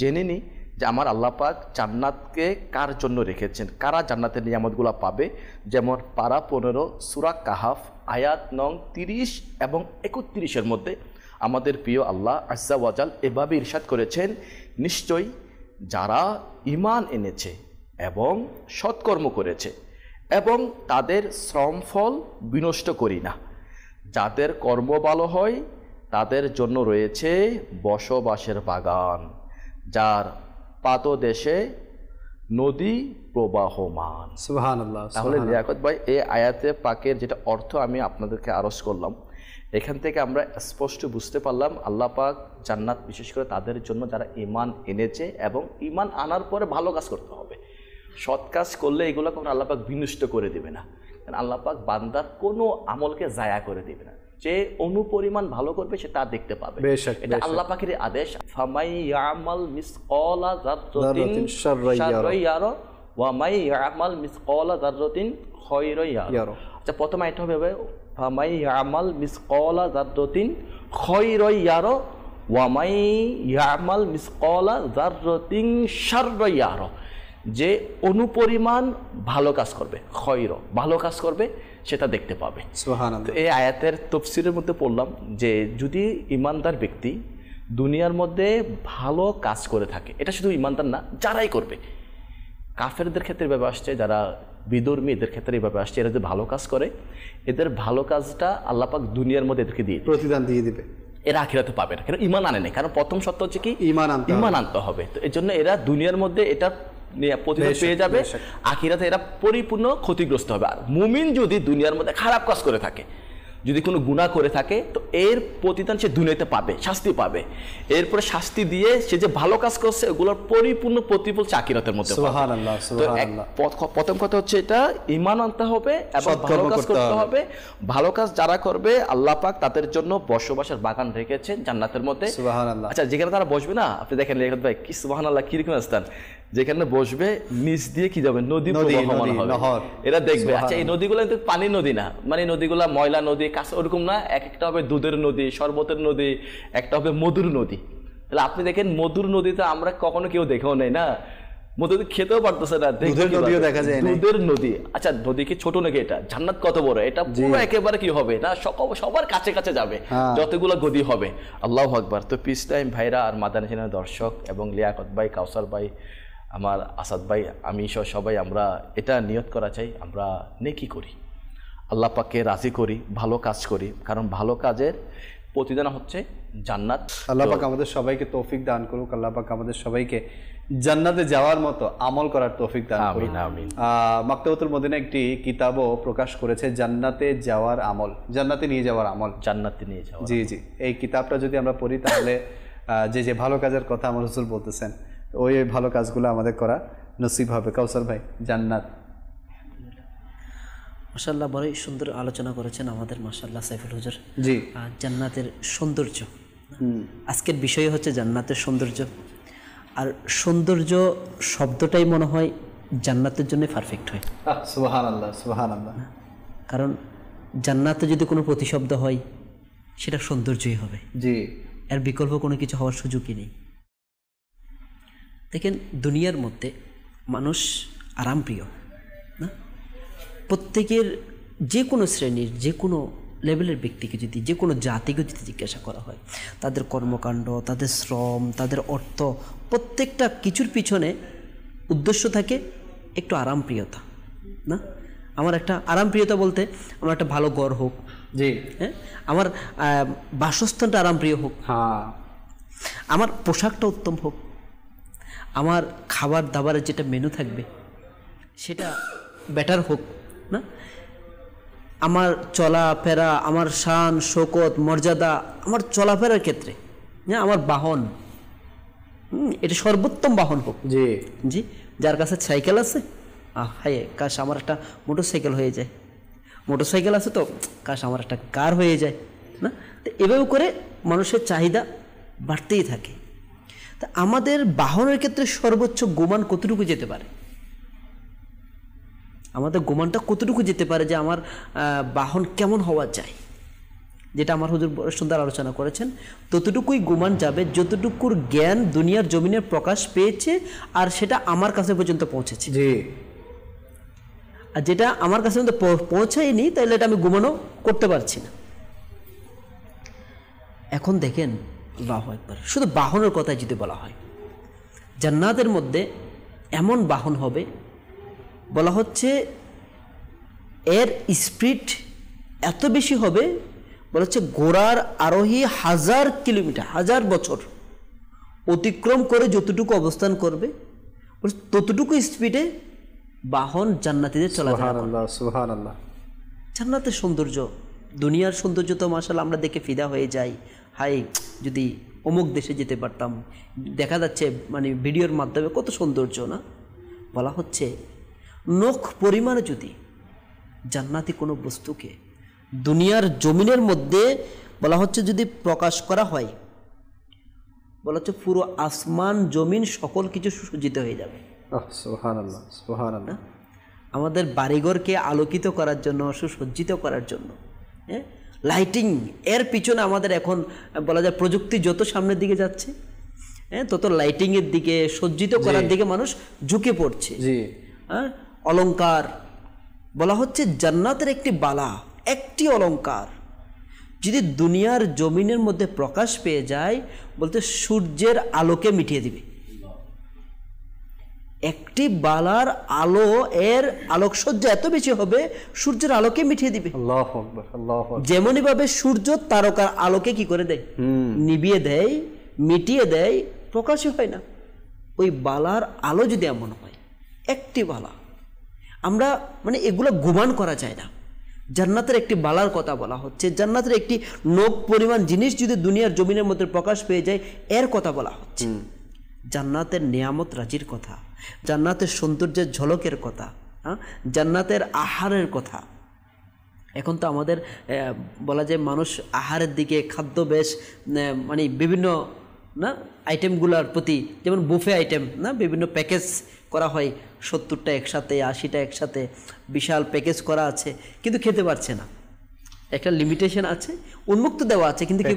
জেনে নিই যে আমার আল্লাহ পাক জান্নাতকে কার জন্য রেখেছেন, কারা জান্নাতের নিয়ামতগুলো পাবে। যেমন পারা 15 সূরা কাহাফ আয়াত নং 30 এবং 31-এর মধ্যে আমাদের প্রিয় আল্লাহ আজ্জা ওয়াজাল এভাবে ইরশাদ করেছেন, নিশ্চয়ই যারা ঈমান এনেছে এবং সৎকর্ম করেছে এবং তাদের শ্রমফল বিনষ্ট করি না, যাদের কর্ম ভালো হয় তাদের জন্য রয়েছে বসবাসের বাগান, যার পাদদেশে নদী প্রবাহমান। সুবহানাল্লাহ। তাহলে লিয়াকত ভাই, এই আয়াতে পাকের যেটা অর্থ আমি আপনাদেরকে আরজ করলাম, এখান থেকে আমরা স্পষ্ট বুঝতে পারলাম আল্লাহ পাক জান্নাত বিশেষ করে তাদের জন্য যারা ঈমান এনেছে এবং ঈমান আনার পরে ভালো কাজ করতে হবে। সৎ কাজ করলে এগুলো কোনো আল্লাহ পাক বিনষ্ট করে দেবে না, কারণ আল্লাহ পাক বান্দার কোনো আমলকে জায়া করে দেবে না। যে অনুপরিমাণ ভালো করবে সে তা দেখতে পাবে, এটা আল্লাহ পাকের আদেশ। ফামাই ইয়ামাল মিসকালা যাররাতিন শাররান ইয়ারা ওয়া মাই ইয়ামাল মিসকালা যাররাতিন খায়রান ইয়ারা। আচ্ছা, প্রথমে এটা হবে ফামাই ইয়ামাল মিসকালা যাররাতিন খায়রান ইয়ারা ওয়া মাই ইয়ামাল মিসকালা যাররাতিন শাররান ইয়ারা। যে অনুপরিমাণ ভালো কাজ করবে, খয়র ভালো কাজ করবে, সেটা দেখতে পাবে। সুবহানাল্লাহ। এই আয়াতের তাফসীরের মধ্যে পড়লাম যে যদি ঈমানদার ব্যক্তি দুনিয়ার মধ্যে ভালো কাজ করে থাকে, এটা শুধু ঈমানদার না, যারাই করবে, কাফেরদের ক্ষেত্রে এভাবে আসছে, যারা বিধর্মী এদের ক্ষেত্রে এভাবে আসছে, এরা যদি ভালো কাজ করে, এদের ভালো কাজটা আল্লাহ পাক দুনিয়ার মধ্যে এদেরকে দিয়ে প্রতিদান দিয়ে দিবে, এরা আখিরাতে পাবে না, কেন ঈমান আনে নেই। কারণ প্রথম শর্ত হচ্ছে কি? ঈমান আনতে হবে। তো এই জন্য এরা দুনিয়ার মধ্যে এটা প্রতিদান পেয়ে যাবে, আখিরাতে এরা পরিপূর্ণ ক্ষতিগ্রস্ত হবে। আর মুমিন যদি দুনিয়ার মধ্যে খারাপ কাজ করে থাকে, যদি কোনো গুনাহ করে থাকে, তো এর প্রতিদান সে দুনিয়াতে পাবে, শাস্তি পাবে। এরপরে শাস্তি দিয়ে সে যে ভালো কাজ করছে ওগুলোর পরিপূর্ণ প্রতিফল আখিরাতের মধ্যে পাবে। সুবহানাল্লাহ, সুবহানাল্লাহ। প্রথম কথা হচ্ছে এটা ঈমান আনতে হবে এবং ভালো কাজ করতে হবে। ভালো কাজ যারা করবে আল্লাহ পাক তাদের জন্য বসবাসের বাগান রেখেছেন জান্নাতের মধ্যে। সুবহানাল্লাহ। আচ্ছা, যেখানে তারা বসবে না, আপনি দেখেন লেখক ভাই কি সুবহানাল্লাহ, কিরকম স্থান, যেখানে বসবে নিচ দিয়ে কি যাবে? নদী প্রবাহমান হবে, এরা দেখবে। আচ্ছা, এই নদীগুলো কিন্তু পানির নদী না, মানে নদীগুলা ময়লা নদী, কাছে ওরকম না। একটা হবে দুধের নদী, শরবতের নদী, একটা হবে মধুর নদী। তাহলে আপনি দেখেন মধুর নদীতে আমরা কখনো কেউ দেখেও নেই না, মধু খেতেও পারতেছে না, দুধের নদী। আচ্ছা, নদী কি ছোট নাকি? এটা জান্নাত কত বড়, এটা পুরো একেবারে কি হবে না, সবার কাছে কাছে যাবে যতগুলো নদী হবে। আল্লাহু আকবার। তো পিস টাইম ভাইরা আর মাদানী চ্যানেলের দর্শক এবং লিয়াকত ভাই, কাউসার ভাই, আমার আসাদ ভাই, আমি সহ সবাই আমরা এটা নিয়ত করা চাই, আমরা নেকি করি, আল্লাহ পাককে রাজি করি, ভালো কাজ করি, কারণ ভালো কাজের প্রতিদান হচ্ছে জান্নাত। আল্লাহ পাক আমাদের সবাইকে তৌফিক দান করুক, আল্লাহ পাক আমাদের সবাইকে জান্নাতে যাওয়ার মতো আমল করার তৌফিক দান করুক। আমিন। মাকতাবাতুল মদিনা একটি কিতাবও প্রকাশ করেছে, জান্নাতে যাওয়ার আমল, জান্নাতে নিয়ে যাওয়ার আমল, জান্নাতে নিয়ে যাওয়া। জি জি, এই কিতাবটা যদি আমরা পড়ি তাহলে যে যে ভালো কাজের কথা আমার রাসূল বলতেছেন, ওই ভালো কাজগুলো আমাদের করা নসিব হবে। কাউসার ভাই, জান্নাত। মাশাআল্লাহ, বড়ই সুন্দর আলোচনা করেছেন আমাদের মাশাআল্লাহ সাইফুল হুজুর। জি, জান্নাতের সৌন্দর্য, আজকের বিষয় হচ্ছে জান্নাতের সৌন্দর্য। আর সৌন্দর্য শব্দটাই মনে হয় জান্নাতের জন্য পারফেক্ট হয়। সুবহানাল্লাহ, সুবহানাল্লাহ। কারণ জান্নাতে যদি কোনো প্রতিশব্দ হয় সেটা সৌন্দর্যই হবে, জি, এর বিকল্প কোনো কিছু হওয়ার সুযোগই নেই। দেখেন, দুনিয়ার মধ্যে মানুষ আরামপ্রিয় না, প্রত্যেকের যে কোনো শ্রেণীর, যে কোনো লেভেলের ব্যক্তিকে যদি, যে কোনো জাতিকে যদি জিজ্ঞাসা করা হয়, তাদের কর্মকাণ্ড, তাদের শ্রম, তাদের অর্থ, প্রত্যেকটা কিছুর পিছনে উদ্দেশ্য থাকে একটু আরামপ্রিয়তা, না? আমার একটা আরামপ্রিয়তা বলতে আমার একটা ভালো ঘর হোক, জি, হ্যাঁ, আমার বাসস্থানটা আরামপ্রিয় হোক, হ্যাঁ, আমার পোশাকটা উত্তম হোক, আমার খাবার দাবারের যেটা মেনু থাকবে সেটা বেটার হোক, না? আমার চলাফেরা, আমার শান শৌকত মর্যাদা, আমার চলাফেরার ক্ষেত্রে, হ্যাঁ, আমার বাহন, এটা সর্বোত্তম বাহন হোক। জি, জি, যার কাছে সাইকেল আছে, হায় কাশ আমার একটা মোটর সাইকেল হয়ে যায়, মোটর সাইকেল আছে তো কাশ আমার একটা কার হয়ে যায়, না? তো এভাবে করে মানুষের চাহিদা বাড়তেই থাকে। তা আমাদের বাহনের ক্ষেত্রে সর্বোচ্চ গুমান কতটুকু যেতে পারে, আমাদের গুমানটা কতটুকু যেতে পারে, যে আমার বাহন কেমন হওয়া যায়, যেটা আমার হুজুর সুন্দর আলোচনা করেছেন, ততটুকুই গুমান যাবে যতটুকুর জ্ঞান দুনিয়ার জমিনের প্রকাশ পেয়েছে আর সেটা আমার কাছে পর্যন্ত পৌঁছেছে। জি, আর যেটা আমার কাছে পর্যন্ত পৌঁছায়নি তাহলে এটা আমি গুমানও করতে পারছি না। এখন দেখেন, আল্লাহু আকবার, শুধু বাহনের কথা যদি বলা হয়, জান্নাতের মধ্যে এমন বাহন হবে, বলা হচ্ছে এর স্পিড এত বেশি হবে, বলা হচ্ছে ঘোড়ার আরোহী 1000 কিলোমিটার, 1000 বছর অতিক্রম করে যতটুকু অবস্থান করবে ততটুকু স্পিডে বাহন জান্নাতীদের চলাফেরা করবে। সুবহানাল্লাহ, সুবহানাল্লাহ। জান্নাতের সৌন্দর্য, দুনিয়ার সৌন্দর্য তো মাশাআল্লাহ আমরা দেখে ফিদা হয়ে যাই, হাই যদি অমুক দেশে যেতে পারতাম, দেখা যাচ্ছে মানে ভিডিওর মাধ্যমে কত সৌন্দর্য, না? বলা হচ্ছে নখ পরিমাণে যদি জান্নাতি কোনো বস্তুকে দুনিয়ার জমিনের মধ্যে বলা হচ্ছে যদি প্রকাশ করা হয়, বলা হচ্ছে পুরো আসমান জমিন সকল কিছু সুসজ্জিত হয়ে যাবে। সুবহানাল্লাহ, সুবহানাল্লাহ। আমাদের বাড়িঘরকে আলোকিত করার জন্য, সুসজ্জিত করার জন্য, হ্যাঁ, লাইটিং এর পিছনে আমাদের এখন বলা যায় প্রযুক্তি যত সামনের দিকে যাচ্ছে, হ্যাঁ, তত লাইটিংয়ের দিকে, সজ্জিত করার দিকে মানুষ ঝুঁকে পড়ছে। জি, হ্যাঁ, অলংকার, বলা হচ্ছে জান্নাতের একটি বালা, একটি অলংকার যদি দুনিয়ার জমিনের মধ্যে প্রকাশ পেয়ে যায়, বলতে সূর্যের আলোকে মিটিয়ে দিবে। একটি বালার আলো, এর আলোকসজ্জা এত বেশি হবে সূর্যের আলোকে মিটিয়ে দিবে। আল্লাহু আকবার, আল্লাহু আকবার। যেমনই ভাবে সূর্য তারকার আলোকে কি করে দেয়, নিভিয়ে দেয়, মিটিয়ে দেয়, প্রকাশই হয় না। ওই বালার আলো যদি এমন হয়, একটি বালা, আমরা মানে এগুলো গুমান করা যায় না। জান্নাতের একটি বালার কথা বলা হচ্ছে, জান্নাতের একটি নখ পরিমাণ জিনিস যদি দুনিয়ার জমিনের মধ্যে প্রকাশ পেয়ে যায়, এর কথা বলা হচ্ছে। জান্নাতের নিয়ামত রাজির কথা, জান্নাতের সৌন্দর্যের ঝলকের কথা, হ্যাঁ, জান্নাতের আহারের কথা। এখন তো আমাদের বলা যায় মানুষ আহারের দিকে, খাদ্য বেশ মানে বিভিন্ন না আইটেমগুলোর প্রতি, যেমন বুফে আইটেম, না, বিভিন্ন প্যাকেজ করা হয়, 70টা একসাথে, 80টা একসাথে, বিশাল প্যাকেজ করা আছে, কিন্তু খেতে পারছে না। একটা লিমিটেশন আছে, উন্মুক্ত দেওয়া আছে, কিন্তু কি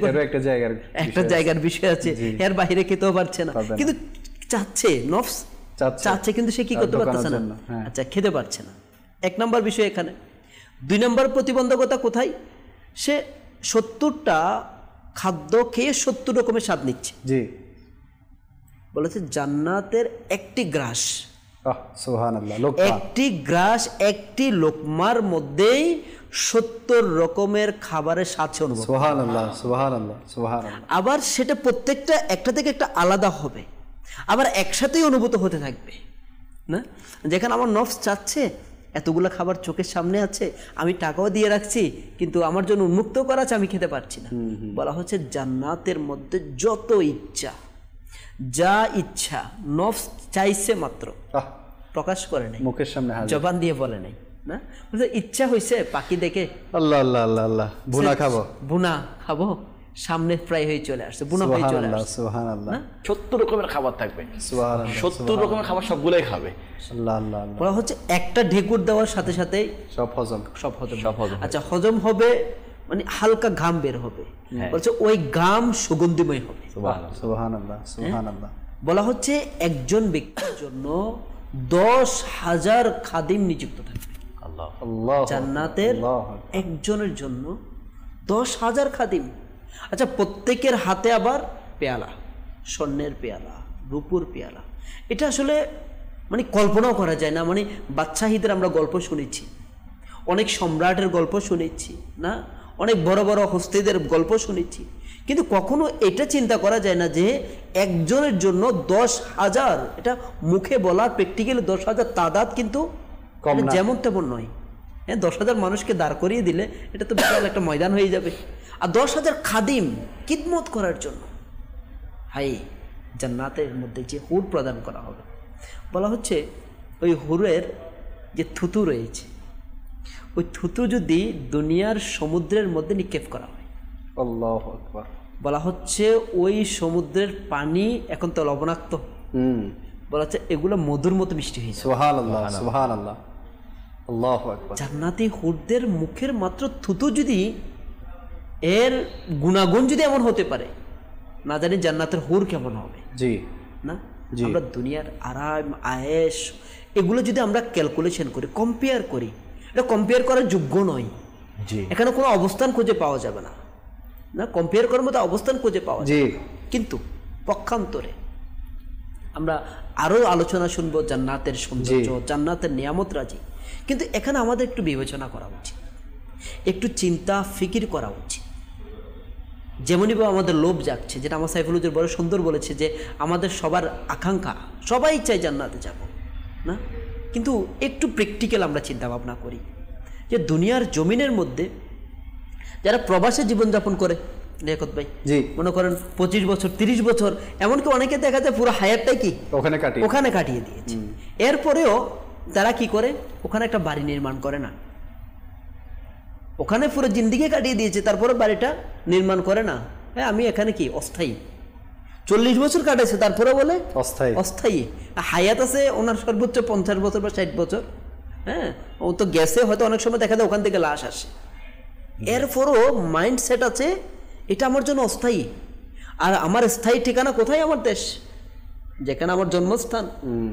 একটা জায়গার বিষয় আছে, এর বাইরে খেতেও পারছে না, কিন্তু চাচ্ছে, নফস চাচ্ছে, কিন্তু সে কি করতে পারছে না, আচ্ছা খেতে পারছে না। 1 নম্বর বিষয় এখানে। 2 নম্বর প্রতিবন্ধকতা কোথায়, সে 70টা খাদ্য খেয়ে 70 রকমের স্বাদ নিচ্ছে। জি, বলেছে জান্নাতের একটি গ্রাস, সুবহানাল্লাহ, একটি গ্রাস, একটি লোকমার মধ্যেই 70 রকমের খাবারের স্বাদ সে অনুভব। সুবহানাল্লাহ, সুবহানাল্লাহ, সুবহানাল্লাহ। আবার সেটা প্রত্যেকটা একটা থেকে একটা আলাদা হবে, আবার একসাথেই অনুভূত হতে থাকবে, না? যেখানে আমার নফস চাচ্ছে, এতগুলো খাবার চোখের সামনে আছে, আমি টাকাও দিয়ে রাখছি, কিন্তু আমার জন্য উন্মুক্ত করা আছে, আমি খেতে পারছি না। বলা হচ্ছে জান্নাতের মধ্যে যত ইচ্ছা, যা ইচ্ছা, নফস চাইছে মাত্র, প্রকাশ করে নাই, মুখের সামনে জবান দিয়ে বলে নাই, না? ইচ্ছা হয়েছে পাখি দেখে, আল্লাহ আল্লাহ আল্লাহ আল্লাহ, ভুনা খাবো, ভুনা খাবো, সামনে ফ্রাই হয়ে চলে আসছে, বুনা হয়ে চলে আসছে, সুবহানাল্লাহ। 70 রকমের খাবার থাকবে, সুবহানাল্লাহ, 70 রকমের খাবার সবগুলাই খাবে। আল্লাহ আল্লাহ। বলা হচ্ছে একটা ঢেকুর দেওয়ার সাথে সাথে সব হজম। আচ্ছা, হজম হবে মানে হালকা ঘাম বের হবে, বলছে ওই ঘাম সুগন্ধিময় হবে। সুবহানাল্লাহ, সুবহানাল্লাহ। বলা হচ্ছে একজন ব্যক্তির জন্য 10,000 খাদিম নিযুক্ত থাকবে। আল্লাহ, জান্নাতের একজনের জন্য 10,000 খাদিম। আচ্ছা, প্রত্যেকের হাতে আবার পেয়ালা, স্বর্ণের পেয়ালা, রূপুর পেয়ালা। এটা আসলে মানে কল্পনাও করা যায় না। মানে বাদশাহীদের আমরা গল্প শুনেছি, অনেক সম্রাটের গল্প শুনেছি না, অনেক বড় বড় হস্তিদের গল্প শুনেছি, কিন্তু কখনো এটা চিন্তা করা যায় না যে একজনের জন্য 10,000, এটা মুখে বলা, প্র্যাকটিক্যালি 10,000 তাদাদ কিন্তু যেমন তেমন নয়। হ্যাঁ, 10,000 মানুষকে দাঁড় করিয়ে দিলে এটা তো বিশাল একটা ময়দান হয়ে যাবে। আর 10,000 খাদিম খিদমত করার জন্য। হাই, জান্নাতের মধ্যে যে হুর প্রদান করা হবে, বলা হচ্ছে ওই হুরের যে থুতু রয়েছে, ওই থুতু যদি দুনিয়ার সমুদ্রের মধ্যে নিক্ষেপ করা হয়, আল্লাহু আকবার, বলা হচ্ছে ওই সমুদ্রের পানি এখন তো লবণাক্ত, বলা হচ্ছে এগুলো মধুর মতো মিষ্টি হয়েছে। সুবহানাল্লাহ, সুবহানাল্লাহ, আল্লাহু আকবার। জান্নাতি হুরদের মুখের মাত্র থুতু যদি, এর গুণাগুণ যদি এমন হতে পারে, না জানি জান্নাতের হুর কেমন হবে। জি না, আমরা দুনিয়ার আরাম আয়েশ এগুলো যদি আমরা ক্যালকুলেশন করি, কম্পেয়ার করি, এটা কম্পেয়ার করার যোগ্য নয়। এখানে কোনো অবস্থান খুঁজে পাওয়া যাবে না, না কম্পেয়ার করার মতো অবস্থান খুঁজে পাওয়া যাবে। কিন্তু পক্ষান্তরে আমরা আরও আলোচনা শুনবো জান্নাতের সৌন্দর্য, জান্নাতের নিয়ামত রাজি। কিন্তু এখানে আমাদের একটু বিবেচনা করা উচিত, একটু চিন্তা ফিকির করা উচিত। যেমনই বা আমাদের লোভ জাগছে, যেটা আমার সাইফুলুজের বড় সুন্দর বলেছে যে আমাদের সবার আকাঙ্ক্ষা, সবাই চাই জান্নাতে যাব না, কিন্তু একটু প্র্যাকটিক্যাল আমরা চিন্তা ভাবনা করি যে দুনিয়ার জমিনের মধ্যে যারা প্রবাসে জীবনযাপন করে, লিয়াকত ভাই, মনে করেন 25 বছর 30 বছর, এমনকি অনেকে দেখা যায় পুরো হায়াতটাই কি ওখানে কাটিয়ে দিয়েছে। এরপরেও তারা কি করে, ওখানে একটা বাড়ি নির্মাণ করে না, ওখানে পুরো জিন্দিগি কাটিয়ে দিয়েছে, তারপরে বাড়িটা নির্মাণ করে না। হ্যাঁ, আমি এখানে কি অস্থায়ী, 40 বছর কাটাইছে, তারপরে বলে অস্থায়ী। হায়াত আছে ওনার সর্বোচ্চ 50 বছর বা 60 বছর। হ্যাঁ, ও তো গেছে, হয়তো অনেক সময় দেখা যায় ওখান থেকে লাশ আসে। এরপরও মাইন্ডসেট আছে এটা আমার জন্য অস্থায়ী, আর আমার স্থায়ী ঠিকানা কোথায়? আমার দেশ, যেখানে আমার জন্মস্থান।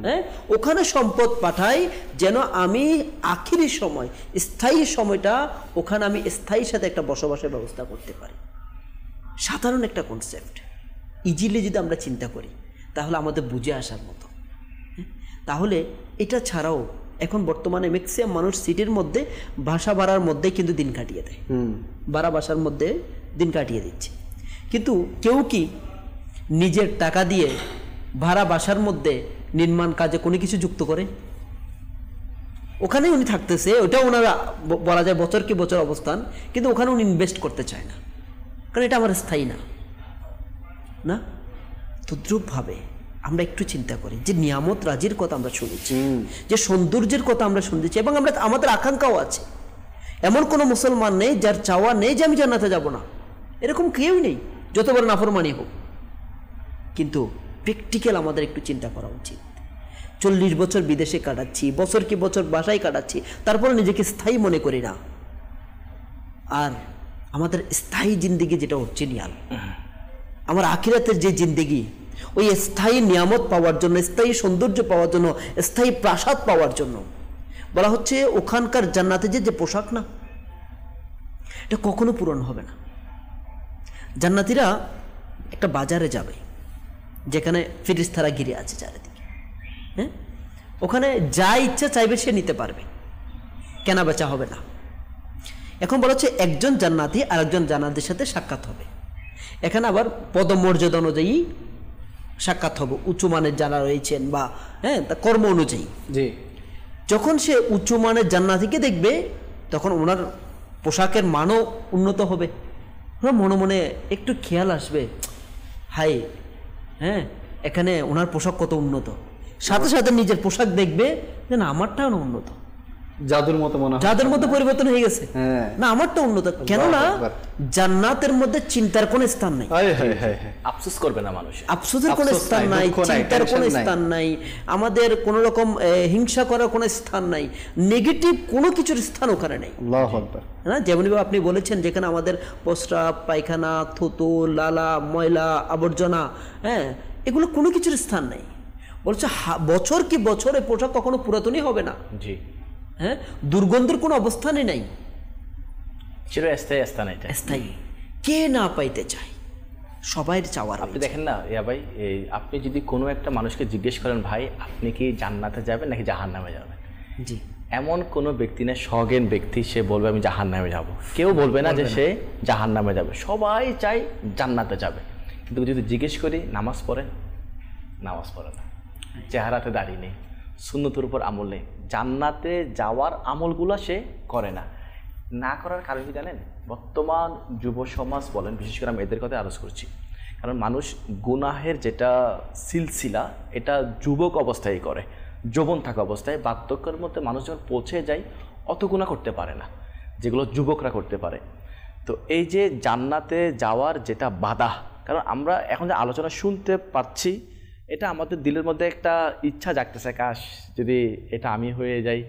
হ্যাঁ, ওখানে সম্পদ পাঠাই যেন আমি আখিরি সময়, স্থায়ী সময়টা ওখানে আমি স্থায়ীর সাথে একটা বসবাসের ব্যবস্থা করতে পারি। সাধারণ একটা কনসেপ্ট, ইজিলি যদি আমরা চিন্তা করি তাহলে আমাদের বুঝে আসার মতো। তাহলে এটা ছাড়াও এখন বর্তমানে ম্যাক্সিমাম মানুষ সিটির মধ্যে বাসা ভাড়ার মধ্যে কিন্তু দিন কাটিয়ে দেয়, ভাড়া বাসার মধ্যে দিন কাটিয়ে দিচ্ছে। কিন্তু কেউ কি নিজের টাকা দিয়ে ভাড়া বাসার মধ্যে নির্মাণ কাজে কোনো কিছু যুক্ত করে? ওখানেই উনি থাকতেছে, ওটা ওনারা বলা যায় বছর কি বছর অবস্থান, কিন্তু ওখানে উনি ইনভেস্ট করতে চায় না, কারণ এটা আমার স্থায়ী না। না, তদ্রূপভাবে আমরা একটু চিন্তা করি যে নিয়ামত রাজির কথা আমরা শুনেছি, যে সৌন্দর্যের কথা আমরা শুনেছি, এবং আমরা আমাদের আকাঙ্ক্ষাও আছে। এমন কোনো মুসলমান নেই যার চাওয়া নেই যে আমি জান্নাতে যাব না, এরকম কেউ নেই, যত বড় নাফরমানি হোক। কিন্তু প্র্যাকটিক্যাল আমাদের একটু চিন্তা করা উচিত। 40 বছর বিদেশে কাটাচ্ছি, বছর কি বছর বাসায় কাটাচ্ছি, তারপরে নিজেকে স্থায়ী মনে করি না। আর আমাদের স্থায়ী জিন্দিগি যেটা অরিজিনাল, আমার আখিরাতের যে জিন্দিগি, ওই স্থায়ী নিয়ামত পাওয়ার জন্য, স্থায়ী সৌন্দর্য পাওয়ার জন্য, স্থায়ী প্রাসাদ পাওয়ার জন্য, বলা হচ্ছে ওখানকার জান্নাতে যে পোশাক না, এটা কখনো পূরণ হবে না। জান্নাতীরা একটা বাজারে যাবে যেখানে ফিরিস্তারা ঘিরে আছে চারিদিকে। হ্যাঁ, ওখানে যা ইচ্ছা চাইবে সে নিতে পারবে, কেনা বেচা হবে না। এখন বলা হচ্ছে একজন জান্নাতি আর একজন জান্নাতীর সাথে সাক্ষাৎ হবে। এখানে আবার পদমর্যাদা অনুযায়ী সাক্ষাৎ হবে, উঁচু মানের যারা রয়েছেন বা হ্যাঁ তা কর্ম অনুযায়ী। যখন সে উঁচু মানের জান্নাতীকে দেখবে তখন ওনার পোশাকের মানও উন্নত হবে, ওনার মনে মনে একটু খেয়াল আসবে, হাই হ্যাঁ এখানে ওনার পোশাক কত উন্নত, সাথে সাথে নিজের পোশাক দেখবে যে না আমারটাও না উন্নত, জাদুর মতো মনে হয়, জাদুর মতো পরিবর্তন হয়ে গেছে, না আমারটা উন্নত। কেননা জান্নাতের মধ্যে চিন্তার কোনো স্থান নাই, আফসোস করবে না মানুষ, আফসোসের কোনো স্থান নাই, চিন্তার কোনো স্থান নাই, আমাদের কোনো রকম হিংসা করার কোনো স্থান নাই, নেগেটিভ কোনো কিছুর স্থান ওখানে নেই। আল্লাহু আকবার। হ্যাঁ, যেমনভাবে আপনি বলেছেন যেখানে আমাদের প্রস্রাব, পায়খানা, থুতু, লালা, ময়লা, আবর্জনা, হ্যাঁ এগুলো কোনো কিছুর স্থান নেই। বলছে বছর কি বছরে পোশাক কখনো পুরাতনই হবে না। জি হ্যাঁ, দুর্গন্ধের কোনো অবস্থানই নাই, চিরস্থায়ী স্থান এটা। স্থায়ী। কে না পাইতে চায়, সবাই চাওয়ার। আপনি দেখেন না ইয়া ভাই, এই আপনি যদি কোনো একটা মানুষকে জিজ্ঞেস করেন ভাই আপনি কি জান্নাতে যাবেন নাকি জাহান্নামে যাবেন, জি, এমন কোনো ব্যক্তি না সজ্ঞান ব্যক্তি সে বলবে আমি জাহান্নামে যাব, কেউ বলবে না যে সে জাহান্নামে যাবে, সবাই চাই জান্নাতে যাবে। কিন্তু যদি জিজ্ঞেস করি নামাজ পড়েন, নামাজ পড়ে না, চেহারাতে দাঁড়িয়ে নেই, সুন্নতের উপর আমল নেই, জান্নাতে যাওয়ার আমলগুলো সে করে না। না করার কারণ কি জানেন? বর্তমান যুব সমাজ বলেন, বিশেষ করে আমি এদের কথা আলোচনা করছি, কারণ মানুষ গুনাহের যেটা সিলসিলা এটা যুবক অবস্থায় করে, যৌবন থাকা অবস্থায়। বার্ধক্যের মধ্যে মানুষ যখন পৌঁছে যায় অত গুনাহ করতে পারে না যেগুলো যুবকরা করতে পারে। তো এই যে জান্নাতে যাওয়ার যেটা বাধা, কারণ আমরা এখন যে আলোচনা শুনতে পাচ্ছি এটা আমাদের দিলের মধ্যে একটা ইচ্ছা জাগতেছে, কাশ যদি এটা আমি হয়ে যাই,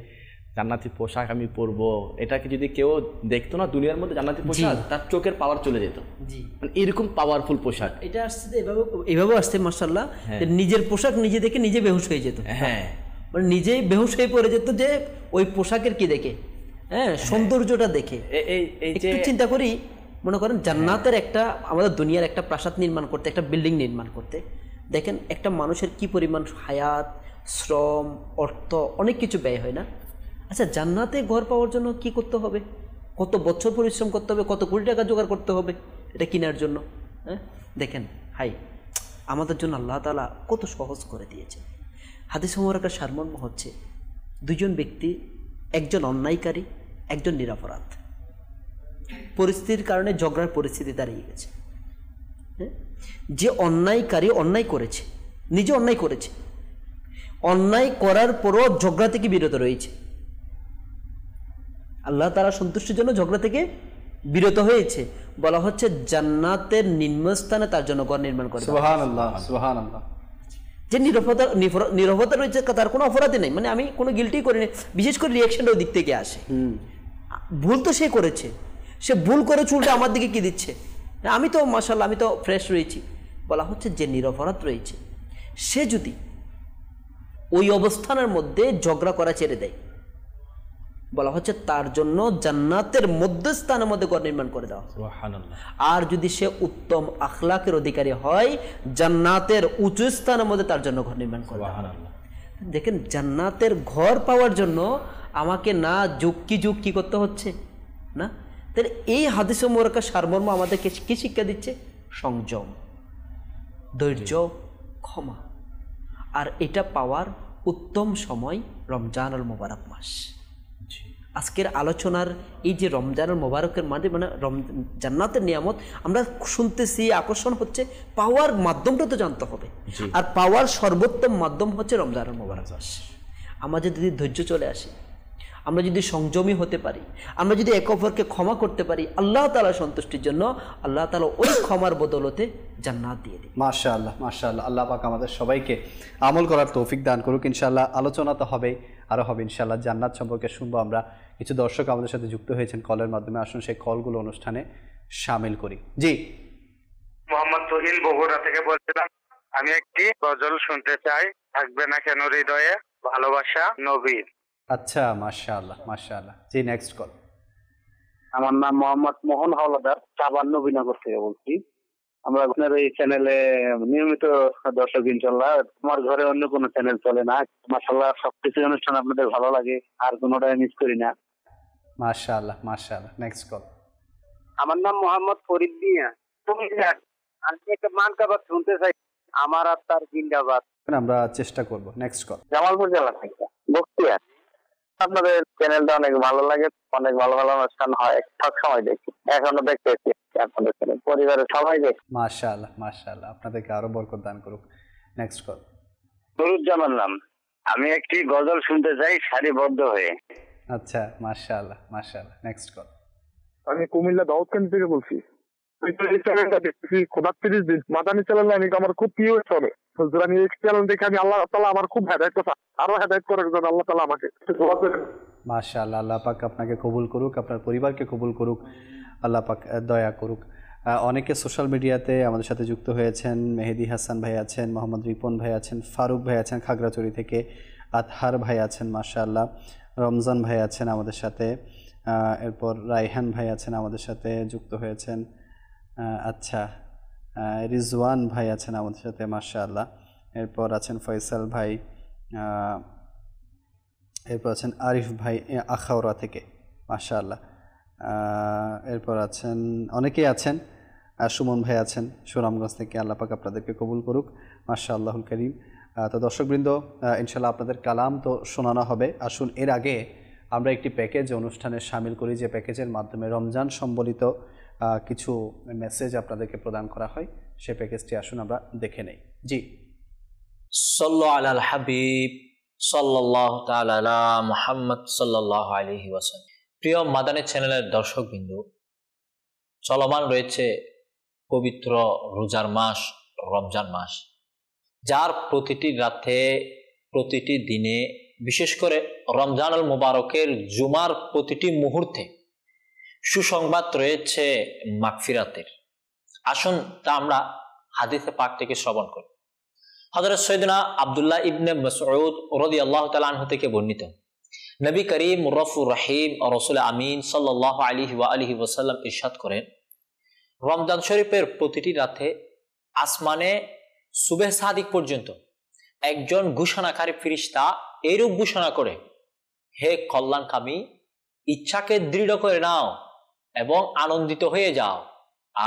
জান্নাতি পোশাক আমি পরবো। এটাকে যদি কেউ দেখতো না দুনিয়ার মধ্যে জান্নাতি পোশাক, তার চোখের পাওয়ার চলে যেত। জি, মানে এরকম পাওয়ারফুল পোশাক এটা আসছে এভাবে আসছে মাশাআল্লাহ, নিজের পোশাক নিজে দেখে নিজে বেহুশ হয়ে যেত। হ্যাঁ, মানে নিজেই বেহুশ হয়ে পড়ে যেত যে ওই পোশাকের কি দেখে, হ্যাঁ সৌন্দর্যটা দেখে। এই যে একটু চিন্তা করি, মনে করেন জান্নাতের একটা, আমাদের দুনিয়ার একটা প্রাসাদ নির্মাণ করতে, একটা বিল্ডিং নির্মাণ করতে, দেখেন একটা মানুষের কি পরিমাণ হায়াত, শ্রম, অর্থ, অনেক কিছু ব্যয় হয় না? আচ্ছা, জান্নাতে ঘর পাওয়ার জন্য কি করতে হবে, কত বছর পরিশ্রম করতে হবে, কত কোটি টাকা জোগাড় করতে হবে এটা কেনার জন্য। হ্যাঁ দেখেন হাই, আমাদের জন্য আল্লাহ তাআলা কত সহজ করে দিয়েছে। হাদিস মুবারকের সারমর্ম হচ্ছে, দুজন ব্যক্তি, একজন অন্যায়কারী, একজন নিরপরাধ, পরিস্থিতির কারণে ঝগড়ার পরিস্থিতি দাঁড়িয়ে গেছে। হ্যাঁ, যে অন্যায়কারী অন্যায় করেছে, নিজে অন্যায় করেছে, অন্যায় করার পরও ঝগড়া থেকে বিরত রয়েছে, আল্লাহ তাআলা সন্তুষ্টির জন্য ঝগড়া থেকে বিরত হয়েছে, বলা হচ্ছে জান্নাতের নিম্নস্থানে তার জন্য ঘর নির্মাণ করে। সুবহানাল্লাহ, সুবহানাল্লাহ। যে নীরবতা রয়েছে, তার কোনো অপরাধী নেই, মানে আমি কোনো গিল্টি করিনি, বিশেষ করে রিয়াকশনটা ওই দিক থেকে আসে। ভুল তো সে করেছে, সে ভুল করে চুলটা আমার দিকে কি দিচ্ছে, আমি তো মাশাআল্লাহ আমি তো ফ্রেশ রয়েছি। বলা হচ্ছে যে নিরপরাধ রয়েছে সে যদি ওই অবস্থানের মধ্যে ঝগড়া করা ছেড়ে দেয়, বলা হচ্ছে তার জন্য জান্নাতের মধ্যস্থানের মধ্যে ঘর নির্মাণ করে দেওয়া। সুবহানাল্লাহ। আর যদি সে উত্তম আখলাকের অধিকারী হয়, জান্নাতের উঁচু স্থানের মধ্যে তার জন্য ঘর নির্মাণ করে দেওয়া। সুবহানাল্লাহ। দেখেন জান্নাতের ঘর পাওয়ার জন্য আমাকে না যুগ কি করতে হচ্ছে না। তাহলে এই হাদিস মুবারকের সারমর্ম আমাদেরকে কি শিক্ষা দিচ্ছে? সংযম, ধৈর্য, ক্ষমা। আর এটা পাওয়ার উত্তম সময় রমজানুল মুবারক মাস। আজকের আলোচনার এই যে রমজানুল মুবারকের মাঝে, মানে জান্নাতের নিয়ামত আমরা শুনতেছি, আকর্ষণ হচ্ছে, পাওয়ার মাধ্যমটা তো জানতে হবে। আর পাওয়ার সর্বোত্তম মাধ্যম হচ্ছে রমজানুল মুবারক মাস। আমাদের যদি ধৈর্য চলে আসে, আমরা যদি সংযমী হতে পারি, আমরা যদি একে অপরকে ক্ষমা করতে পারি, আল্লাহ তাআলার সন্তুষ্টির জন্য আল্লাহ তাআলা ওই ক্ষমার বদলতে জান্নাত দিয়ে দেয়। মাশাআল্লাহ, মাশাআল্লাহ। আল্লাহ পাক আমাদের সবাইকে আমল করার তৌফিক দান করুক। ইনশাআল্লাহ আলোচনা তো হবে, আরও হবে ইনশাআল্লাহ। জান্নাত সম্পর্কে শুনবো আমরা। কিছু দর্শক আমাদের সাথে যুক্ত হয়েছেন কলের মাধ্যমে, আসুন সেই কলগুলো অনুষ্ঠানে শামিল করি। জি, মোহাম্মদ সোহিল বগুড়া থেকে বলছিলাম। আমি একটি গজল শুনতে চাই, থাকবে না কেন হৃদয়ে ভালোবাসা নবীর। আচ্ছা, মাশাআল্লাহ, মাশাআল্লাহ। জি, নেক্সট কল। আমার নাম মোহাম্মদ মোহন হাওলাদার, চাবান নবীনগর থেকে বলছি। আমরা আপনার এই চ্যানেলে নিয়মিত দর্শক ইনশাল্লাহ। আমার ঘরে অন্য কোনো চ্যানেল চলে না, মাশাআল্লাহ সবকিছু অনুষ্ঠান আপনাদের ভালো লাগে, আর কোনোটাই মিস করি না। মাশাআল্লাহ, মাশাআল্লাহ। Next call. আমার নাম মোহাম্মদ ফরিদ মিয়া। আমি একটা মানকাবাদ শুনতে চাই, আমার আত্মার জিন্দাবাদ। আমরা চেষ্টা করব। Next call. জামালপুর জেলা থেকে বক্তিয়া। আপনাদের চ্যানেলটা অনেক ভালো লাগে, অনেক ভালো ভালো অনুষ্ঠান হয়, সব সময় দেখি, এখনো দেখতেছি আপনাদের চ্যানেল, পরিবারের সবাই দেখি। মাশাআল্লাহ, মাশাআল্লাহ। আপনাদেরকে আরো বরকত দান করুক। Next call. নুরুজ্জামান নাম। আমি একটি গজল শুনতে চাই সারিবদ্ধ হয়ে। আচ্ছা, মাশাআল্লাহ, মাশাআল্লাহ। Next call. আমি কুমিল্লা দাউদকান্দি থেকে বলছি। এই চ্যানেলটা দেখতেছি খোদার 30 দিন মাদানী চ্যানেল, আমি আমার খুব প্রিয় চলে। আমি এই চ্যানেল দেখে আমি আল্লাহ তাআলা আমার খুব হেদায়েত কথা, আরো হেদায়েত করার জন্য আল্লাহ তাআলা আমাকে। মাশাআল্লাহ, আল্লাহ পাক আপনাকে কবুল করুক, আপনার পরিবারকে কবুল করুক, আল্লাহ পাক দয়া করুক। অনেকে সোশ্যাল মিডিয়াতে আমাদের সাথে যুক্ত হয়েছেন। মেহেদি হাসান ভাই আছেন, মোহাম্মদ রিপন ভাই আছেন, ফারুক ভাই আছেন খাগড়াছড়ি থেকে, আতহার ভাই আছেন মাশাআল্লাহ, রমজান ভাই আছেন আমাদের সাথে, এরপর রায়হান ভাই আছেন আমাদের সাথে যুক্ত হয়েছেন। আচ্ছা, রিজওয়ান ভাই আছেন আমাদের সাথে, মাশাআল্লাহ। এরপর আছেন ফয়সাল ভাই, এরপর আছেন আরিফ ভাই আখাউড়া থেকে, মাশাআল্লাহ। এরপর আছেন অনেকেই আছেন, সুমন ভাই আছেন সুনামগঞ্জ থেকে, আল্লাহ পাক আপনাদেরকে কবুল করুক, মাশাআল্লাহুল করিম। তো দর্শকবৃন্দ, ইনশাআল্লাহ আপনাদের কালাম তো শোনানো হবে। আসুন এর আগে আমরা একটি প্যাকেজ অনুষ্ঠানে শামিল করি, যে প্যাকেজের মাধ্যমে রমজান সম্বলিত কিছু মেসেজ আপনাদেরকে প্রদান করা হয়। সেই প্যাকেজটি আসুন আমরা দেখে নেই। জি, সাল্লু আলাল হাবিব সাল্লাল্লাহু তাআলা আলা মুহাম্মদ সাল্লাল্লাহু আলাইহি ওয়াসাল্লাম। প্রিয় মাদানী চ্যানেলের দর্শকবৃন্দ, চলমান রয়েছে পবিত্র রোজার মাস রমজান মাস, যার প্রতিটি রাতে প্রতিটি দিনে, বিশেষ করে রমজানুল মুবারকের জুমার প্রতিটি মুহূর্তে সুসংবাদ রয়েছে মাগফিরাতের। আসুন তা আমরা হাদিসে পাক থেকে শ্রবণ করি। হযরত সৈয়দনা আব্দুল্লাহ ইবনে মাসউদ রাদিয়াল্লাহু তাআলা আনহু থেকে বর্ণিত, নবী করিম রফুর রহিম ও রাসূল আমিন সাল্লাল্লাহু আলাইহি ওয়া আলিহি ওয়াসাল্লাম ইরশাদ করেন, রমজান শরীফের প্রতিটি রাতে আসমানে সুবহ সাদিক পর্যন্ত একজন ঘোষণাকারী ফেরেশতা এইরূপ ঘোষণা করে, হে কল্যাণকামী, ইচ্ছাকে দৃঢ় করে নাও এবং আনন্দিত হয়ে যাও,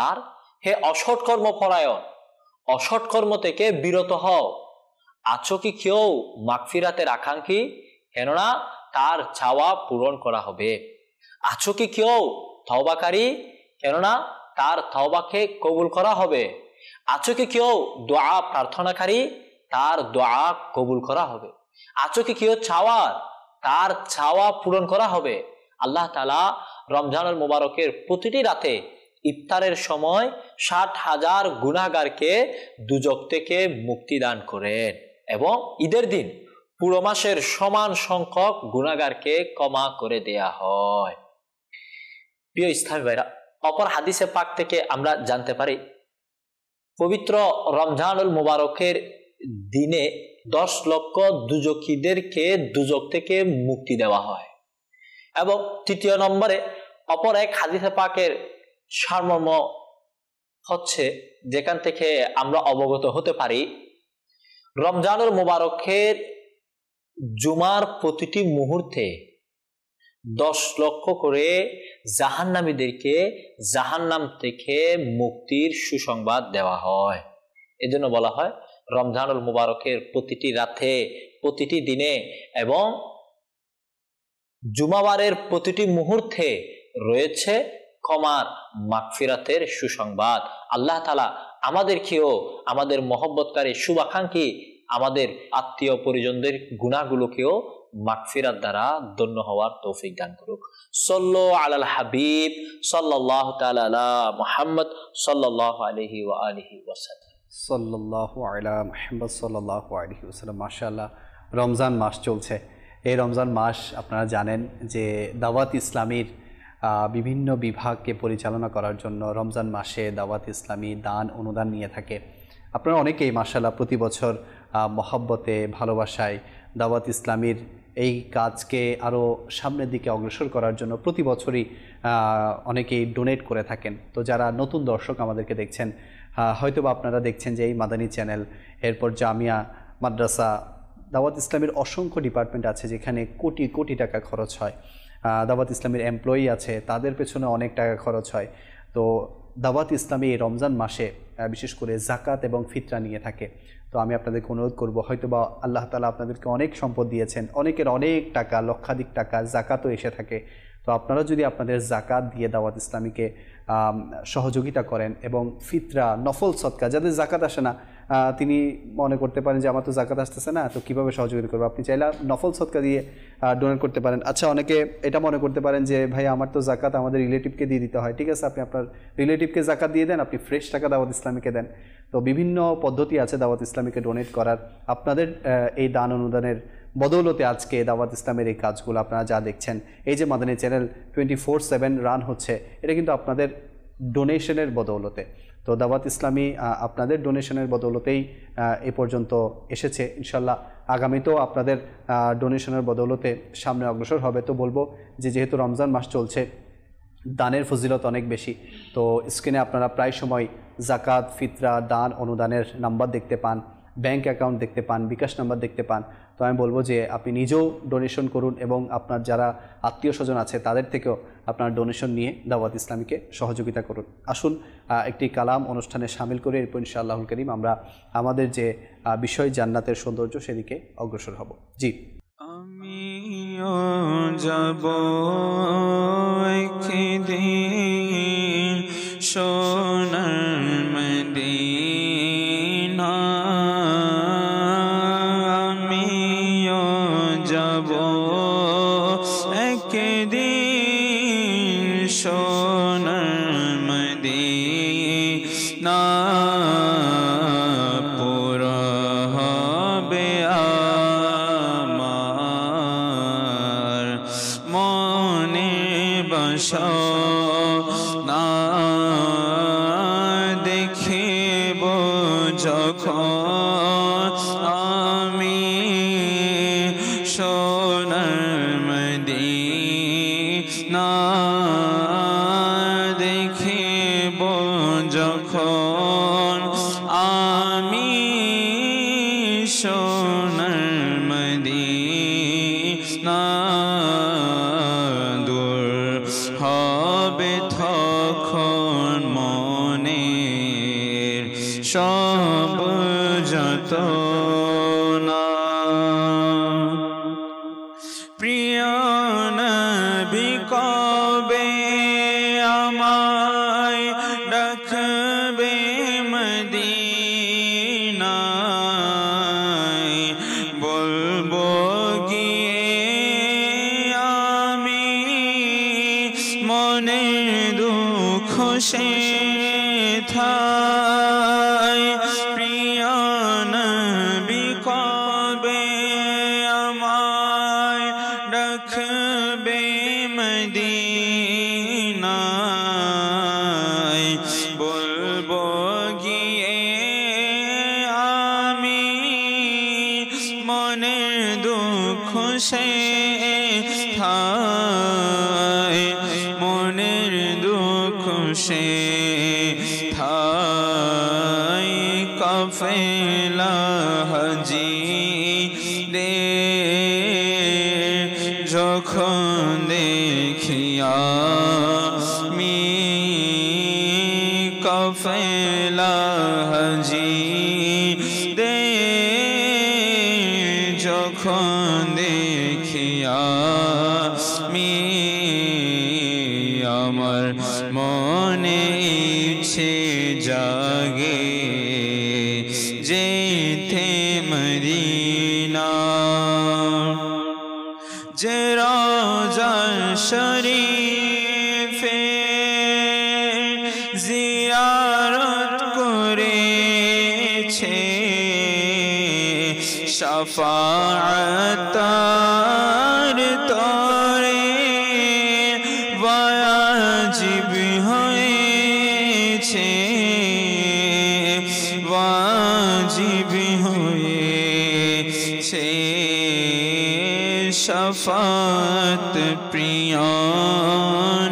আর হে অসৎকর্ম পরায়ণ, অসৎকর্ম থেকে বিরত হও। আছো কি কেউ মাগফিরাতের আকাঙ্ক্ষী? কেননা তার চাওয়া পূরণ করা হবে। আছো কি কেউ তওবাকারী? কেননা তার তওবাকে কবুল করা হবে। আছো কি কেউ দোয়া প্রার্থনাকারী? তার দোয়া কবুল করা হবে। আছো কি কেউ চাওয়ার? তার চাওয়া পূরণ করা হবে। আল্লাহ তাআলা রমজানুল মুবারকের প্রতিটি রাতে ইফতারের সময় ৬০,০০০ গুনাহগারকে দুজক থেকে মুক্তি দান করেন, এবং ঈদের দিন পুরো মাসের সমান সংখ্যক গুনাহগারকে ক্ষমা করে দেয়া হয়। প্রিয় ইসলামী ভাইরা, অপর হাদিসে পাক থেকে আমরা জানতে পারি, পবিত্র রমজানুল মুবারকের দিনে 10 লক্ষ দুজকিদেরকে দুজক থেকে মুক্তি দেওয়া হয়। এবং তৃতীয় নম্বরে অপর এক হাদিসে পাকের সারমর্ম হচ্ছে, যেখান থেকে আমরা অবগত হতে পারি, রমজানুল মুবারকের জুমার প্রতিটি মুহূর্তে 10 লক্ষ করে জাহান্নামীদেরকে জাহান্নাম থেকে মুক্তির সুসংবাদ দেওয়া হয়। এজন্য বলা হয় রমজানুল মুবারকের প্রতিটি রাতে, প্রতিটি দিনে এবং জুমাবারের প্রতিটি মুহূর্তে রয়েছে ক্ষমার, মাগফিরাতের সুসংবাদ। আল্লাহ তাআলা আমাদেরকেও, আমাদের মহব্বতকারী শুভাকাঙ্ক্ষী, আমাদের আত্মীয় পরিজনদের গুনাহগুলোকেও মাগফিরাত দ্বারা ধন্য হওয়ার তৌফিক দান করুক। সাল্লু আলাল হাবিব সাল্লাল্লাহু তাআলা আলা মুহাম্মদ সাল্লাল্লাহু আলাইহি ওয়া আলিহি ওয়াসাল্লাম। সাল্লাল্লাহু আলা মুহাম্মদ সাল্লাল্লাহু আলাইহি ওয়াসাল্লাম। মাশাআল্লাহ, রমজান মাস চলছে। এই রমজান মাস আপনারা জানেন যে দাওয়াত ইসলামীর বিভিন্ন বিভাগকে পরিচালনা করার জন্য রমজান মাসে দাওয়াত ইসলামী দান অনুদান নিয়ে থাকে। আপনারা অনেকেই মাশাআল্লাহ প্রতি বছর মহব্বতে, ভালোবাসায় দাওয়াত ইসলামীর এই কাজকে আরও সামনের দিকে অগ্রসর করার জন্য প্রতি বছরই অনেকেই ডোনেট করে থাকেন। তো যারা নতুন দর্শক আমাদেরকে দেখছেন, হয়তোবা আপনারা দেখছেন যে এই মাদানী চ্যানেল, এরপর জামিয়া, মাদ্রাসা, দাওয়াত ইসলামের অসংখ্য ডিপার্টমেন্ট আছে যেখানে কোটি কোটি টাকা খরচ হয়। দাওয়াত ইসলামের এমপ্লয়ি আছে, তাদের পেছনে অনেক টাকা খরচ হয়। তো দাওয়াত ইসলামী এই রমজান মাসে বিশেষ করে জাকাত এবং ফিতরা নিয়ে থাকে। তো আমি আপনাদেরকে অনুরোধ করব, হয়তোবা আল্লাহ তাআলা আপনাদেরকে অনেক সম্পদ দিয়েছেন, অনেকের অনেক টাকা, লক্ষাধিক টাকা জাকাতও এসে থাকে। তো আপনারা যদি আপনাদের জাকাত দিয়ে দাওয়াত ইসলামীকে সহযোগিতা করেন, এবং ফিতরা, নফল সদকা, যাদের জাকাত আসে না তিনি মনে করতে পারেন যে আমার তো জাকাত আসতেছে না, তো কীভাবে সহযোগিতা করবো, আপনি চাইলে নফল সদকা দিয়ে ডোনেট করতে পারেন। আচ্ছা, অনেকে এটা মনে করতে পারেন যে ভাই আমার তো জাকাত আমাদের রিলেটিভকে দিয়ে দিতে হয়। ঠিক আছে, আপনি আপনার রিলেটিভকে জাকাত দিয়ে দেন, আপনি ফ্রেশ টাকা দাওয়াত ইসলামীকে দেন। তো বিভিন্ন পদ্ধতি আছে দাওয়াত ইসলামীকে ডোনেট করার। আপনাদের এই দান অনুদানের বদৌলতে আজকে দাওয়াত ইসলামের এই কাজগুলো আপনারা যা দেখছেন, এই যে মাদানী চ্যানেল 24/7 রান হচ্ছে, এটা কিন্তু আপনাদের ডোনেশনের বদৌলতে। তো দাওয়াত ইসলামী আপনাদের ডোনেশনের বদৌলতেই এ পর্যন্ত এসেছে। ইনশাল্লাহ আগামীতেও আপনাদের ডোনেশনের বদৌলতে সামনে অগ্রসর হবে। তো বলবো যে যেহেতু রমজান মাস চলছে, দানের ফজিলত অনেক বেশি। তো স্ক্রিনে আপনারা প্রায় সময় জাকাত, ফিতরা, দান, অনুদানের নাম্বার দেখতে পান, ব্যাংক অ্যাকাউন্ট দেখতে পান, বিকাশ নাম্বার দেখতে পান। তো আমি বলবো যে আপনি নিজেও ডোনেশন করুন এবং আপনার যারা আত্মীয় স্বজন আছে তাদের থেকেও আপনার ডোনেশন নিয়ে দাওয়াত ইসলামীকে সহযোগিতা করুন। আসুন একটি কালাম অনুষ্ঠানে সামিল করে এরপর ইনশাআল্লাহুল করিম আমরা আমাদের যে বিষয় জান্নাতের সৌন্দর্য সেদিকে অগ্রসর হব। জি, আমিও যাব একদিন সোনার মদিনা, আমিও যাব একদিন সোনার মদিনা, পুরা হবে আমার মনে বাসনা, দেখিব যখন আমি সোনার মদিনা, দেখিব যখন আমি সোনার মদিনা, দূর হবে তখন মনের সব যাতনা। প্রিয় নবী কবে আমায় ডাকবে মদিনায়, বলবো গিয়ে আমি মনে দুঃখ সেথায়। প্রিয় নবী কবে আমায় ডাকবে মদিনায়, বলবো গিয়ে আমি মনের দুঃখ সেথায়, মনের দুঃখ সেথায়। কাফেলা হাজি রে যখন দেখিয়া মি, কাফেলা হাজি রে যখন দেখিয়া মি, আমার মনে ইচ্ছে জাগে যেতে মদিনা, যে রওজা শরীফে জিয়ারত করেছে, শাফাআত তার তরে ওয়াজিব হয়েছে, ওয়াজিব হয়েছে। শাফাত প্রিয়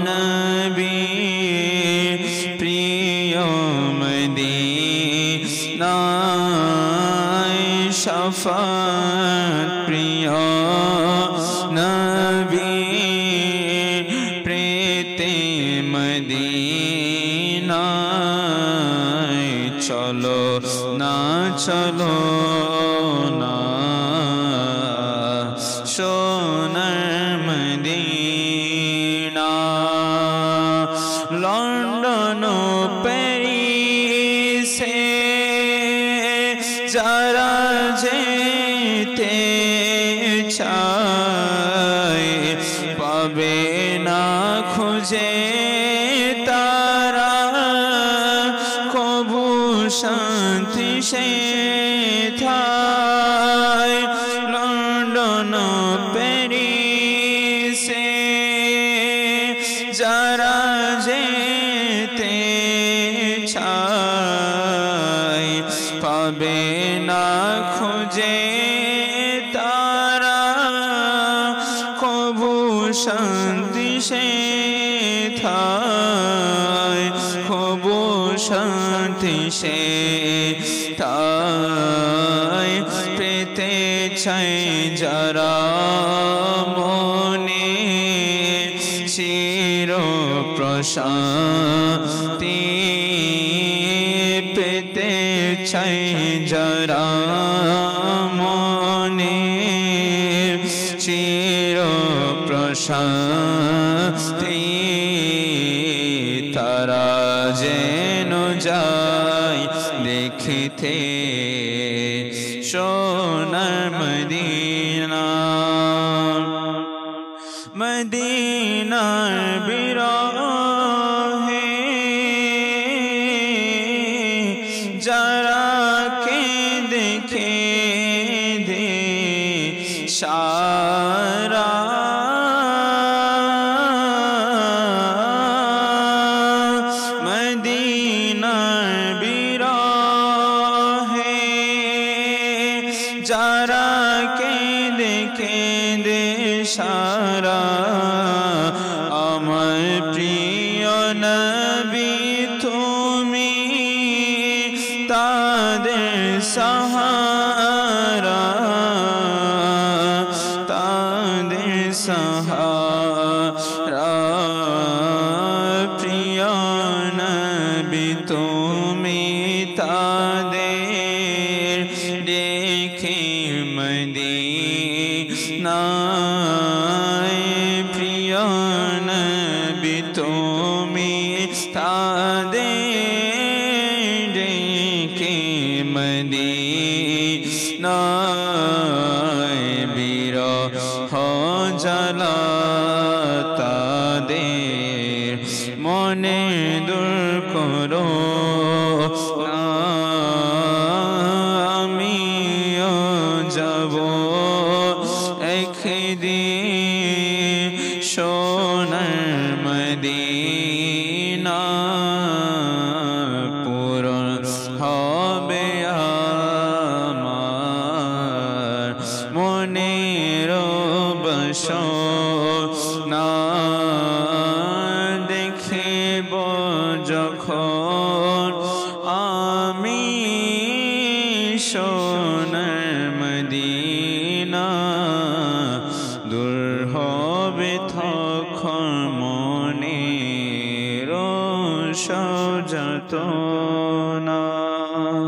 নবী প্রিয় মদিনায়, শাফাত প্রিয় নবী প্রেতে মদিনায়। চলো না চলো না সোনার মদিনা, লন্ডন প্যারিসে যারা যেতে চায়, পাবে না খুঁজে তারা কবু শান্তি সেথায়। লন্ডন প্যারিসে যারা যেতে পাবে না খুঁজে তারা কবু শান্তি সেথায়, কবু শান্তি সেথায়। পেতে চাই যারা মনে চির প্রশান্তি, পেতে চাই যারা মনে চির প্রশান্তি, তারা যেন যায় দেখিতে সোনার মদিনা। মদিনার বিরহে যারা কেঁদে সারা, মদিনার বিরহে যারা কেঁদে সারা, আমার প্রিয় নবী তুমি তাদের সাহারা, তাদের সাহারা। প্রিয় নবী তুমি তাদের দেখে মদিনায়, প্রিয় নবী তুমি তাদের দেখে মদিনায়। বিরহ জ্বালা তাদের মনে দূর করো না, আমিও যাব একদিন সোনার মদিনা, পূরণ হবে আমার মনের বাসনা। দেখিব যখন আমি সোনার মদিনা, দূর হবে তখন মনের সযন্ত্রণা।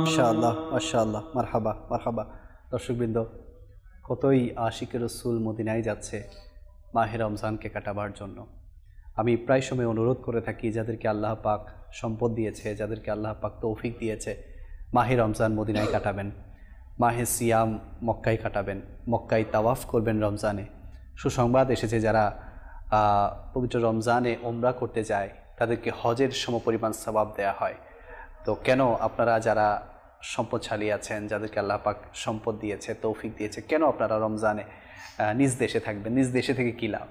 মাশাআল্লাহ মাশাআল্লাহ, মারহাবা মারহাবা। দর্শকবৃন্দ, কতই আশিকে রসুল মদিনায় যাচ্ছে মাহে রমজানকে কাটাবার জন্য। আমি প্রায় সময় অনুরোধ করে থাকি, যাদেরকে আল্লাহ পাক সম্পদ দিয়েছে, যাদেরকে আল্লাহ পাক তৌফিক দিয়েছে, মাহে রমজান মদিনায় কাটাবেন, মাহে সিয়াম মক্কায় কাটাবেন, মক্কায় তাওয়াফ করবেন রমজানে। সুসংবাদ এসেছে, যারা পবিত্র রমজানে ওমরা করতে যায় তাদেরকে হজের সমপরিমাণ সওয়াব দেয়া হয়। তো কেন আপনারা যারা সম্পদশালী আছেন, যাদেরকে আল্লাহ পাক সম্পদ দিয়েছে, তৌফিক দিয়েছে, কেন আপনারা রমজানে নিজ দেশে থাকবেন? নিজ দেশে থেকে কী লাভ?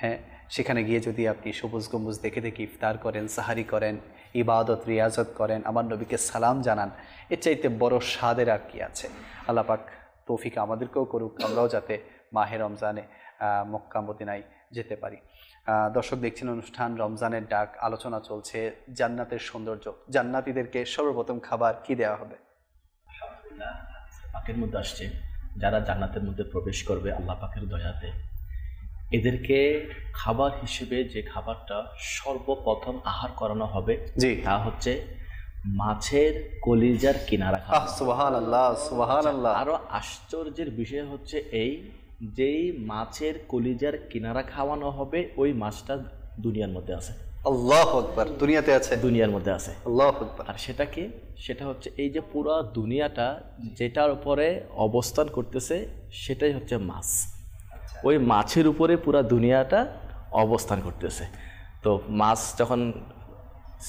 হ্যাঁ, সেখানে গিয়ে যদি আপনি সবুজ গম্বুজ দেখে দেখে ইফতার করেন, সাহারি করেন, ইবাদত রিয়াজত করেন, আমার নবীকে সালাম জানান, এর চাইতে বড় স্বাদের আর কি আছে? আল্লাহ পাক তৌফিক আমাদেরকেও করুক, আমরাও যাতে মাহে রমজানে মক্কা মদিনায় যেতে পারি। দর্শক, দেখছেন অনুষ্ঠান রমজানের ডাক, আলোচনা চলছে জান্নাতের সৌন্দর্য। জান্নাতীদেরকে সর্বপ্রথম খাবার কি দেওয়া হবে? আলহামদুলিল্লাহ, পাকের মধ্যে আসছে যারা জান্নাতের মধ্যে প্রবেশ করবে আল্লাহ পাকের দয়াতে, এদেরকে খাবার হিসেবে যে খাবারটা সর্বপ্রথম আহার করানো হবে জি, তা হচ্ছে মাছের কলিজার কিনারা। সুবহানাল্লাহ সুবহানাল্লাহ। আরো আশ্চর্যের বিষয় হচ্ছে এই, যেই মাছের কলিজার কিনারা খাওয়ানো হবে ওই মাছটা দুনিয়ার মধ্যে আছে। আল্লাহু আকবার। দুনিয়াতে আছে? দুনিয়ার মধ্যে আছে। আল্লাহু আকবার। আর সেটা কি? সেটা হচ্ছে এই যে পুরো দুনিয়াটা যেটার উপরে অবস্থান করতেছে সেটাই হচ্ছে মাছ। ওই মাছের উপরে পুরো দুনিয়াটা অবস্থান করতেছে। তো মাছ যখন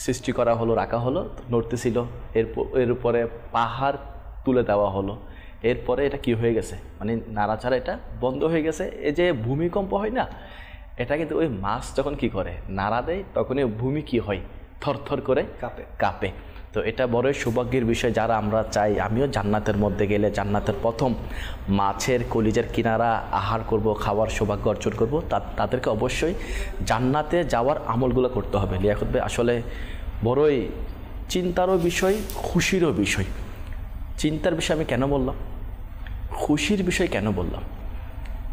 সৃষ্টি করা হলো, রাখা হলো, নড়তেছিল, এর উপরে পাহাড় তুলে দেওয়া হলো, এরপরে এটা কি হয়ে গেছে, মানে নাড়াচাড়া এটা বন্ধ হয়ে গেছে। এই যে ভূমিকম্প হয় না, এটা কিন্তু ওই মাছ যখন কি করে নাড়া দেয়, তখন ওই ভূমি কি হয়, থরথর করে কাঁপে। তো এটা বড়ই সৌভাগ্যের বিষয় যারা আমরা চাই আমিও জান্নাতের মধ্যে গেলে জান্নাতের প্রথম মাছের কলিজার কিনারা আহার করব, খাওয়ার সৌভাগ্য অর্জন করব, তাদেরকে অবশ্যই জান্নাতে যাওয়ার আমলগুলো করতে হবে। লিয়াকত ভাই আসলে বড়ই চিন্তারও বিষয়, খুশিরও বিষয়। চিন্তার বিষয় আমি কেন বললাম, খুশির বিষয় কেন বললাম?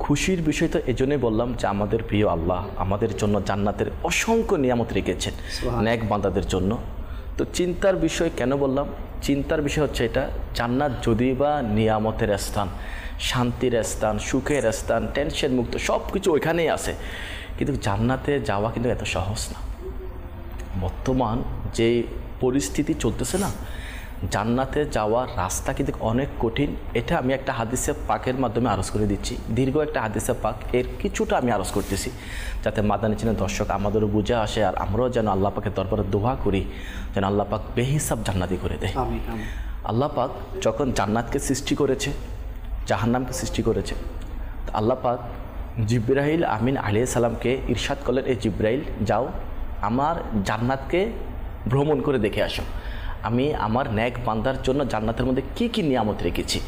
খুশির বিষয় তো এজন্যই বললাম যে আমাদের প্রিয় আল্লাহ আমাদের জন্য জান্নাতের অসংখ্য নিয়ামত রেখেছেন নেক বান্দাদের জন্য। তো চিন্তার বিষয় কেন বললাম? চিন্তার বিষয় হচ্ছে এটা, জান্নাত যদি বা নিয়ামতের স্থান, শান্তির স্থান, সুখের স্থান, টেনশন মুক্ত সব কিছু ওইখানেই আছে, কিন্তু জান্নাতে যাওয়া কিন্তু এত সহজ না। বর্তমান যে পরিস্থিতি চলতেছে না, জান্নাতে যাওয়ার রাস্তা কিন্তু অনেক কঠিন। এটা আমি একটা হাদিসে পাকের মাধ্যমে আরজ করে দিচ্ছি, দীর্ঘ একটা হাদিসে পাক, এর কিছুটা আমি আরজ করতেছি যাতে মাদানী চ্যানেলের দর্শক আমাদেরও বুঝে আসে, আর আমরাও যেন আল্লাহ পাকের দরবারে দোয়া করি যেন আল্লাহ পাক বেহিসাব জান্নাতি করে দেয়। আল্লাহ পাক যখন জান্নাতকে সৃষ্টি করেছে, জাহান্নামকে সৃষ্টি করেছে, আল্লাহ পাক জিবরাইল আমিন আলাইহিস সালামকে ইরশাদ করলেন, এই জিবরাইল যাও আমার জান্নাতকে ভ্রমণ করে দেখে আসো, আমি আমার নেক বান্দার জন্য জান্নাতের মধ্যে কি কি নিয়ামত রেখেছি।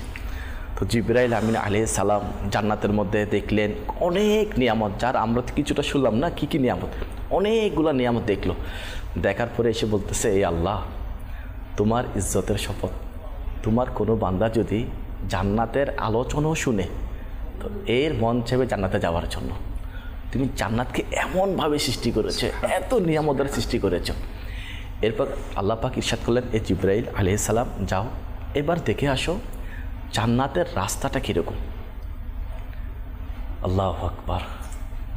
তো জিবরাইল আমিন আলাইহিস সালাম জান্নাতের মধ্যে দেখলেন অনেক নিয়ামত, যার আমরা তো কিছুটা শুনলাম না কি কি নিয়ামত, অনেকগুলো নিয়ামত দেখলো। দেখার পরে এসে বলতেছে, এই আল্লাহ তোমার ইজ্জতের শপথ, তোমার কোনো বান্দা যদি জান্নাতের আলোচনাও শুনে তো এর মন চাইবে জান্নাতে যাওয়ার জন্য। তুমি জান্নাতকে এমনভাবে সৃষ্টি করেছো, এত নিয়ামতের সৃষ্টি করেছো। এরপর আল্লাহ পাক ইরশাদ করলেন, এ জিবরাইল আলাইহিস সালাম যাও এবার দেখে আসো জান্নাতের রাস্তাটা কীরকম। আল্লাহু আকবার।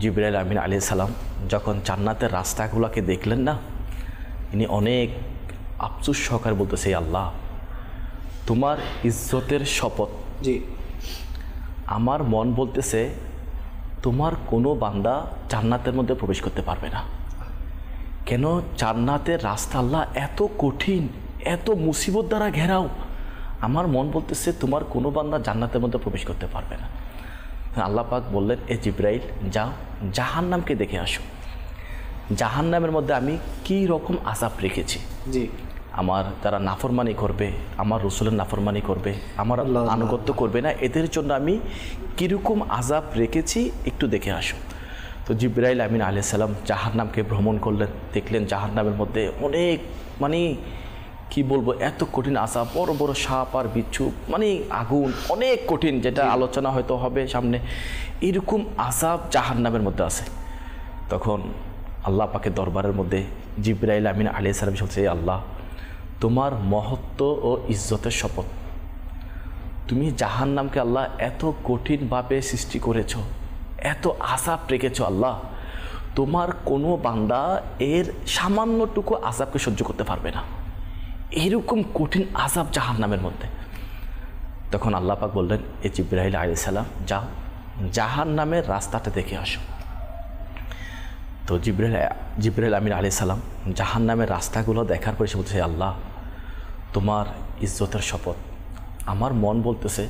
জিবরাইল আমিন আলাইহিস সালাম যখন জান্নাতের রাস্তাগুলোকে দেখলেন না, ইনি অনেক আফসোস সহকারে বলতেছে, আল্লাহ তোমার ইজ্জতের শপথ, জি আমার মন বলতেছে তোমার কোনো বান্দা জান্নাতের মধ্যে প্রবেশ করতে পারবে না। কেন? জান্নাতের রাস্তা আল্লাহ এত কঠিন, এত মুসিবত দ্বারা ঘেরাও, আমার মন বলতেছে তোমার কোনো বান্দা জান্নাতের মধ্যে প্রবেশ করতে পারবে না। আল্লাহ পাক বললেন, এ জিবরাইল যাও জাহান্নামকে দেখে আসো, জাহান্নামের মধ্যে আমি কি রকম আযাব রেখেছি। জি আমার তারা নাফরমানি করবে, আমার রসুলের নাফরমানি করবে, আমার আনুগত্য করবে না, এদের জন্য আমি কীরকম আযাব রেখেছি একটু দেখে আসো। তো জিবরাইল আমিন আলাইহিস সালাম জাহান্নামকে ভ্রমণ করলেন, দেখলেন জাহান্নামের মধ্যে অনেক কি বলবো এত কঠিন আযাব, বড় বড় সাপ আর বিচ্ছু, আগুন, অনেক কঠিন, যেটা আলোচনা হয়তো হবে সামনে, এরকম আযাব জাহান্নামের মধ্যে আছে। তখন আল্লাহ পাকের দরবারের মধ্যে জিবরাইল আমিন আলাইহিস সালাম বলছে, আল্লাহ তোমার মহত্ব ও ইজ্জতের শপথ, তুমি জাহান্নামকে আল্লাহ এত কঠিনভাবে সৃষ্টি করেছো, এত আযাব রেখেছো, আল্লাহ তোমার কোনো বান্দা এর সামান্যটুকু আযাবকে সহ্য করতে পারবে না, এরকম কঠিন আযাব জাহান্নামের মধ্যে। তখন আল্লাহ পাক বললেন, এ জিবরাইল আলাইহিস সালাম যাও জাহান্নামের রাস্তাটা দেখে আসো। তো জিবরাইল আমিন আলাইহিস সালাম জাহান্নামের রাস্তাগুলো দেখার পরে সে বলছে, আল্লাহ তোমার ইজ্জতের শপথ, আমার মন বলতেছে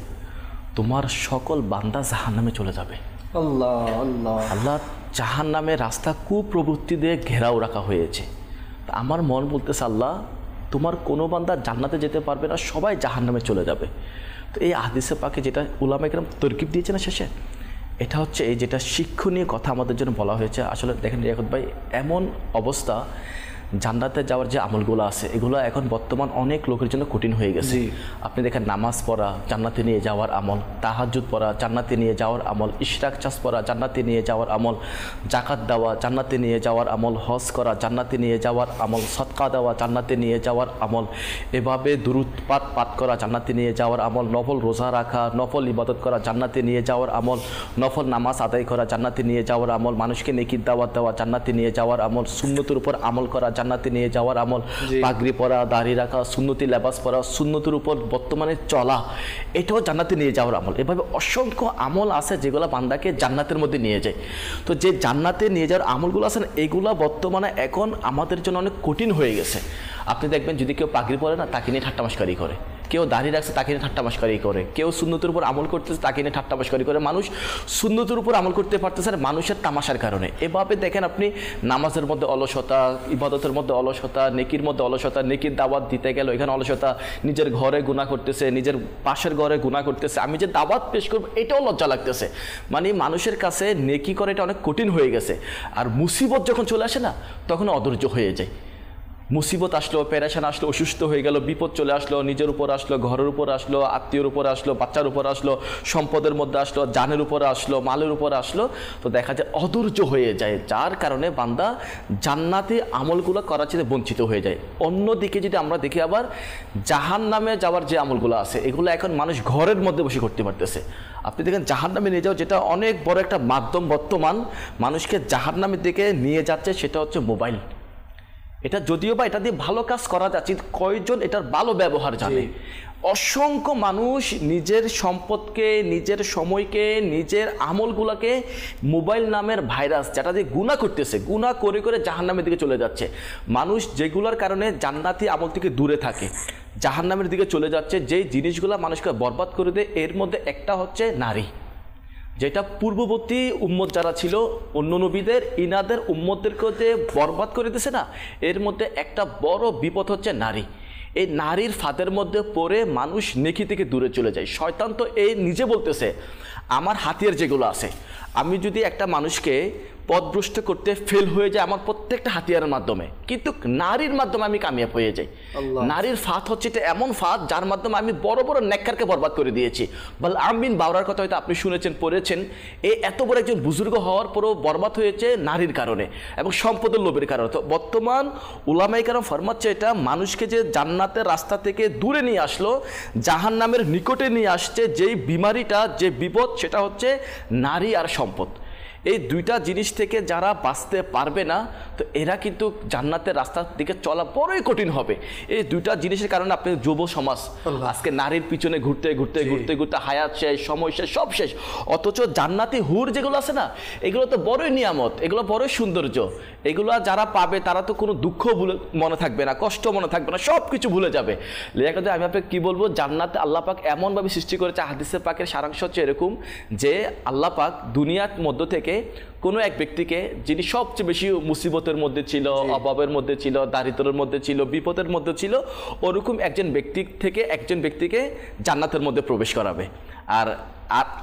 তোমার সকল বান্দা জাহান্নামে চলে যাবে। আল্লাহ আল্লাহ আল্লাহ জাহান্নামের রাস্তা কুপ্রবৃত্তি দিয়ে ঘেরাও রাখা হয়েছে, আমার মন বলতেছে আল্লাহ তোমার কোনো বান্দা জান্নাতে যেতে পারবে না, সবাই জাহান্নামে চলে যাবে। তো এই হাদিসে পাকে যেটা উলামায়ে কেরাম তরকিব দিয়েছে না শেষে, এটা হচ্ছে এই যেটা শিক্ষণীয় কথা আমাদের জন্য বলা হয়েছে। আসলে দেখেন রিয়াকত ভাই, এমন অবস্থা জান্নাতে যাওয়ার যে আমলগুলো আছে এগুলো এখন বর্তমান অনেক লোকের জন্য কঠিন হয়ে গেছে। আপনি দেখেন নামাজ পড়া জান্নাতে নিয়ে যাওয়ার আমল, তাহাজ্জুদ পড়া জান্নাতে নিয়ে যাওয়ার আমল, ইশরাক চাষ পড়া জান্নাতে নিয়ে যাওয়ার আমল, জাকাত দেওয়া জান্নাতে নিয়ে যাওয়ার আমল, হজ করা জান্নাতে নিয়ে যাওয়ার আমল, সদকা দেওয়া জান্নাতে নিয়ে যাওয়ার আমল, এভাবে দুরূদ পাঠ করা জান্নাতে নিয়ে যাওয়ার আমল, নফল রোজা রাখা, নফল ইবাদত করা জান্নাতে নিয়ে যাওয়ার আমল, নফল নামাজ আদায় করা জান্নাতে নিয়ে যাওয়ার আমল, মানুষকে নেকির দাওয়াত দেওয়া জান্নাতে নিয়ে যাওয়ার আমল, সুন্নতের উপর আমল করা জান্নাতে নিয়ে যাওয়ার আমল, পাগড়ি পরা, দাড়ি রাখা, সুন্নতি লেবাস পরা, সুন্নতের উপর বর্তমানে চলা, এটাও জান্নাতে নিয়ে যাওয়ার আমল। এভাবে অসংখ্য আমল আছে যেগুলো বান্দাকে জান্নাতের মধ্যে নিয়ে যায়। তো যে জান্নাতে নিয়ে যাওয়ার আমলগুলো আছে এগুলো বর্তমানে এখন আমাদের জন্য অনেক কঠিন হয়ে গেছে। আপনি দেখবেন যদি কেউ পাগড়ি পরে না, তাকে নিয়ে ঠাট্টামস্কারি করে, কেউ দাঁড়িয়ে রাখছে তাকে নিয়ে ঠাট্টামাশকারি করে, কেউ সুন্নতের উপর আমল করতেছে তাকে নিয়ে ঠাট্টামাশকারি করে। মানুষ সুন্নতের উপর আমল করতে পারতেছে না মানুষের তামাশার কারণে। এভাবে দেখেন আপনি নামাজের মধ্যে অলসতা, ইবাদতের মধ্যে অলসতা, নেকির মধ্যে অলসতা, নেকির দাওয়াত দিতে গেল এখানে অলসতা, নিজের ঘরে গুনাহ করতেছে, নিজের পাশের ঘরে গুনাহ করতেছে, আমি যে দাওয়াত পেশ করবো এটাও লজ্জা লাগতেছে। মানে মানুষের কাছে নেকি করে এটা অনেক কঠিন হয়ে গেছে। আর মুসিবত যখন চলে আসে না তখন অধৈর্য হয়ে যায়। মুসিবত আসলো, পেরেশান আসলো, অসুস্থ হয়ে গেল, বিপদ চলে আসলো, নিজের উপর আসলো, ঘরের উপর আসলো, আত্মীয়র উপর আসলো, বাচ্চার উপর আসলো, সম্পদের মধ্যে আসলো, জানের উপর আসলো, মালের উপর আসলো, তো দেখা যায় অধৈর্য হয়ে যায়, যার কারণে বান্দা জান্নাতি আমলগুলো করার চেয়ে বঞ্চিত হয়ে যায়। অন্যদিকে যদি আমরা দেখি আবার জাহান্নামে যাওয়ার যে আমলগুলো আছে এগুলো এখন মানুষ ঘরের মধ্যে বসে করতে পারতেছে। আপনি দেখেন জাহান্নামে নিয়ে যাওয়া যেটা অনেক বড় একটা মাধ্যম বর্তমান মানুষকে জাহান্নামের দিকে নিয়ে যাচ্ছে, সেটা হচ্ছে মোবাইল। এটা যদিও বা এটা দিয়ে ভালো কাজ করা যাচ্ছে, কয়জন এটার ভালো ব্যবহার জানে? অসংখ্য মানুষ নিজের সম্পদকে, নিজের সময়কে, নিজের আমলগুলোকে মোবাইল নামের ভাইরাস যেটা দিয়ে গুনাহ করতেছে, গুনাহ করে করে জাহান্নামের দিকে চলে যাচ্ছে। মানুষ যেগুলোর কারণে জান্নাতি আমল থেকে দূরে থাকে জাহান্নামের দিকে চলে যাচ্ছে, যেই জিনিসগুলো মানুষকে বরবাদ করে দেয় এর মধ্যে একটা হচ্ছে নারী, যেটা পূর্ববর্তী উম্মত যারা ছিল অন্য নবীদের ইনাদের উম্মতদেরকে যে বরবাদ করে দিয়েছে না, এর মধ্যে একটা বড় বিপদ হচ্ছে নারী। এই নারীর ফাঁদের মধ্যে পড়ে মানুষ নেকি থেকে দূরে চলে যায়। শয়তান তো এই নিজে বলতেছে আমার হাতিয়ার যেগুলো আছে, আমি যদি একটা মানুষকে পথভ্রষ্ট করতে ফেল হয়ে যায় আমার প্রত্যেকটা হাতিয়ারের মাধ্যমে, কিন্তু নারীর মাধ্যমে আমি কামিয়াব হয়ে যাই। নারীর ফাঁদ হচ্ছে এটা এমন ফাঁদ যার মাধ্যমে আমি বড় বড় নেককারকে বরবাদ করে দিয়েছি। বল আমিন বাউরার কথা হয়তো আপনি শুনেছেন, পড়েছেন, এত বড় একজন বুজুর্গ হওয়ার পরও বরবাদ হয়েছে নারীর কারণে এবং সম্পদের লোভের কারণে। তো বর্তমান উলামায়ে কেরাম ফরমাচ্ছে এটা মানুষকে যে জান্নাতের রাস্তা থেকে দূরে নিয়ে আসলো, জাহান্নামের নিকটে নিয়ে আসছে, যেই বিমারিটা, যে বিপদ, সেটা হচ্ছে নারী আর সম্পদ। এই দুইটা জিনিস থেকে যারা বাঁচতে পারবে না তো এরা কিন্তু জান্নাতের রাস্তার দিকে চলা বড়ই কঠিন হবে। এই দুইটা জিনিসের কারণে আপনি যুব সমাজ আজকে নারীর পিছনে ঘুরতে ঘুরতে ঘুরতে ঘুরতে হায়াত শেষ, সময় শেষ, সব শেষ। অথচ জান্নাতি হুর যেগুলো আছে না এগুলো তো বড়ই নিয়ামত, এগুলো বড়ই সৌন্দর্য। এগুলো যারা পাবে তারা তো কোনো দুঃখ মনে থাকবে না, কষ্ট মনে থাকবে না, সব কিছু ভুলে যাবে। লেখাতে আমি আপনাকে কী বলবো, জান্নাতে আল্লাহ পাক এমনভাবে সৃষ্টি করেছে, হাদিসের পাকের সারাংশ হচ্ছে এরকম যে আল্লাহ পাক দুনিয়ার মধ্য থেকে কোনো এক ব্যক্তিকে, যিনি সবচেয়ে বেশি মুসিবতের মধ্যে ছিল, অভাবের মধ্যে ছিল, দারিদ্রের মধ্যে ছিল, বিপদের মধ্যে ছিল, ওরকম একজন ব্যক্তি থেকে একজন ব্যক্তিকে জান্নাতের মধ্যে প্রবেশ করাবে। আর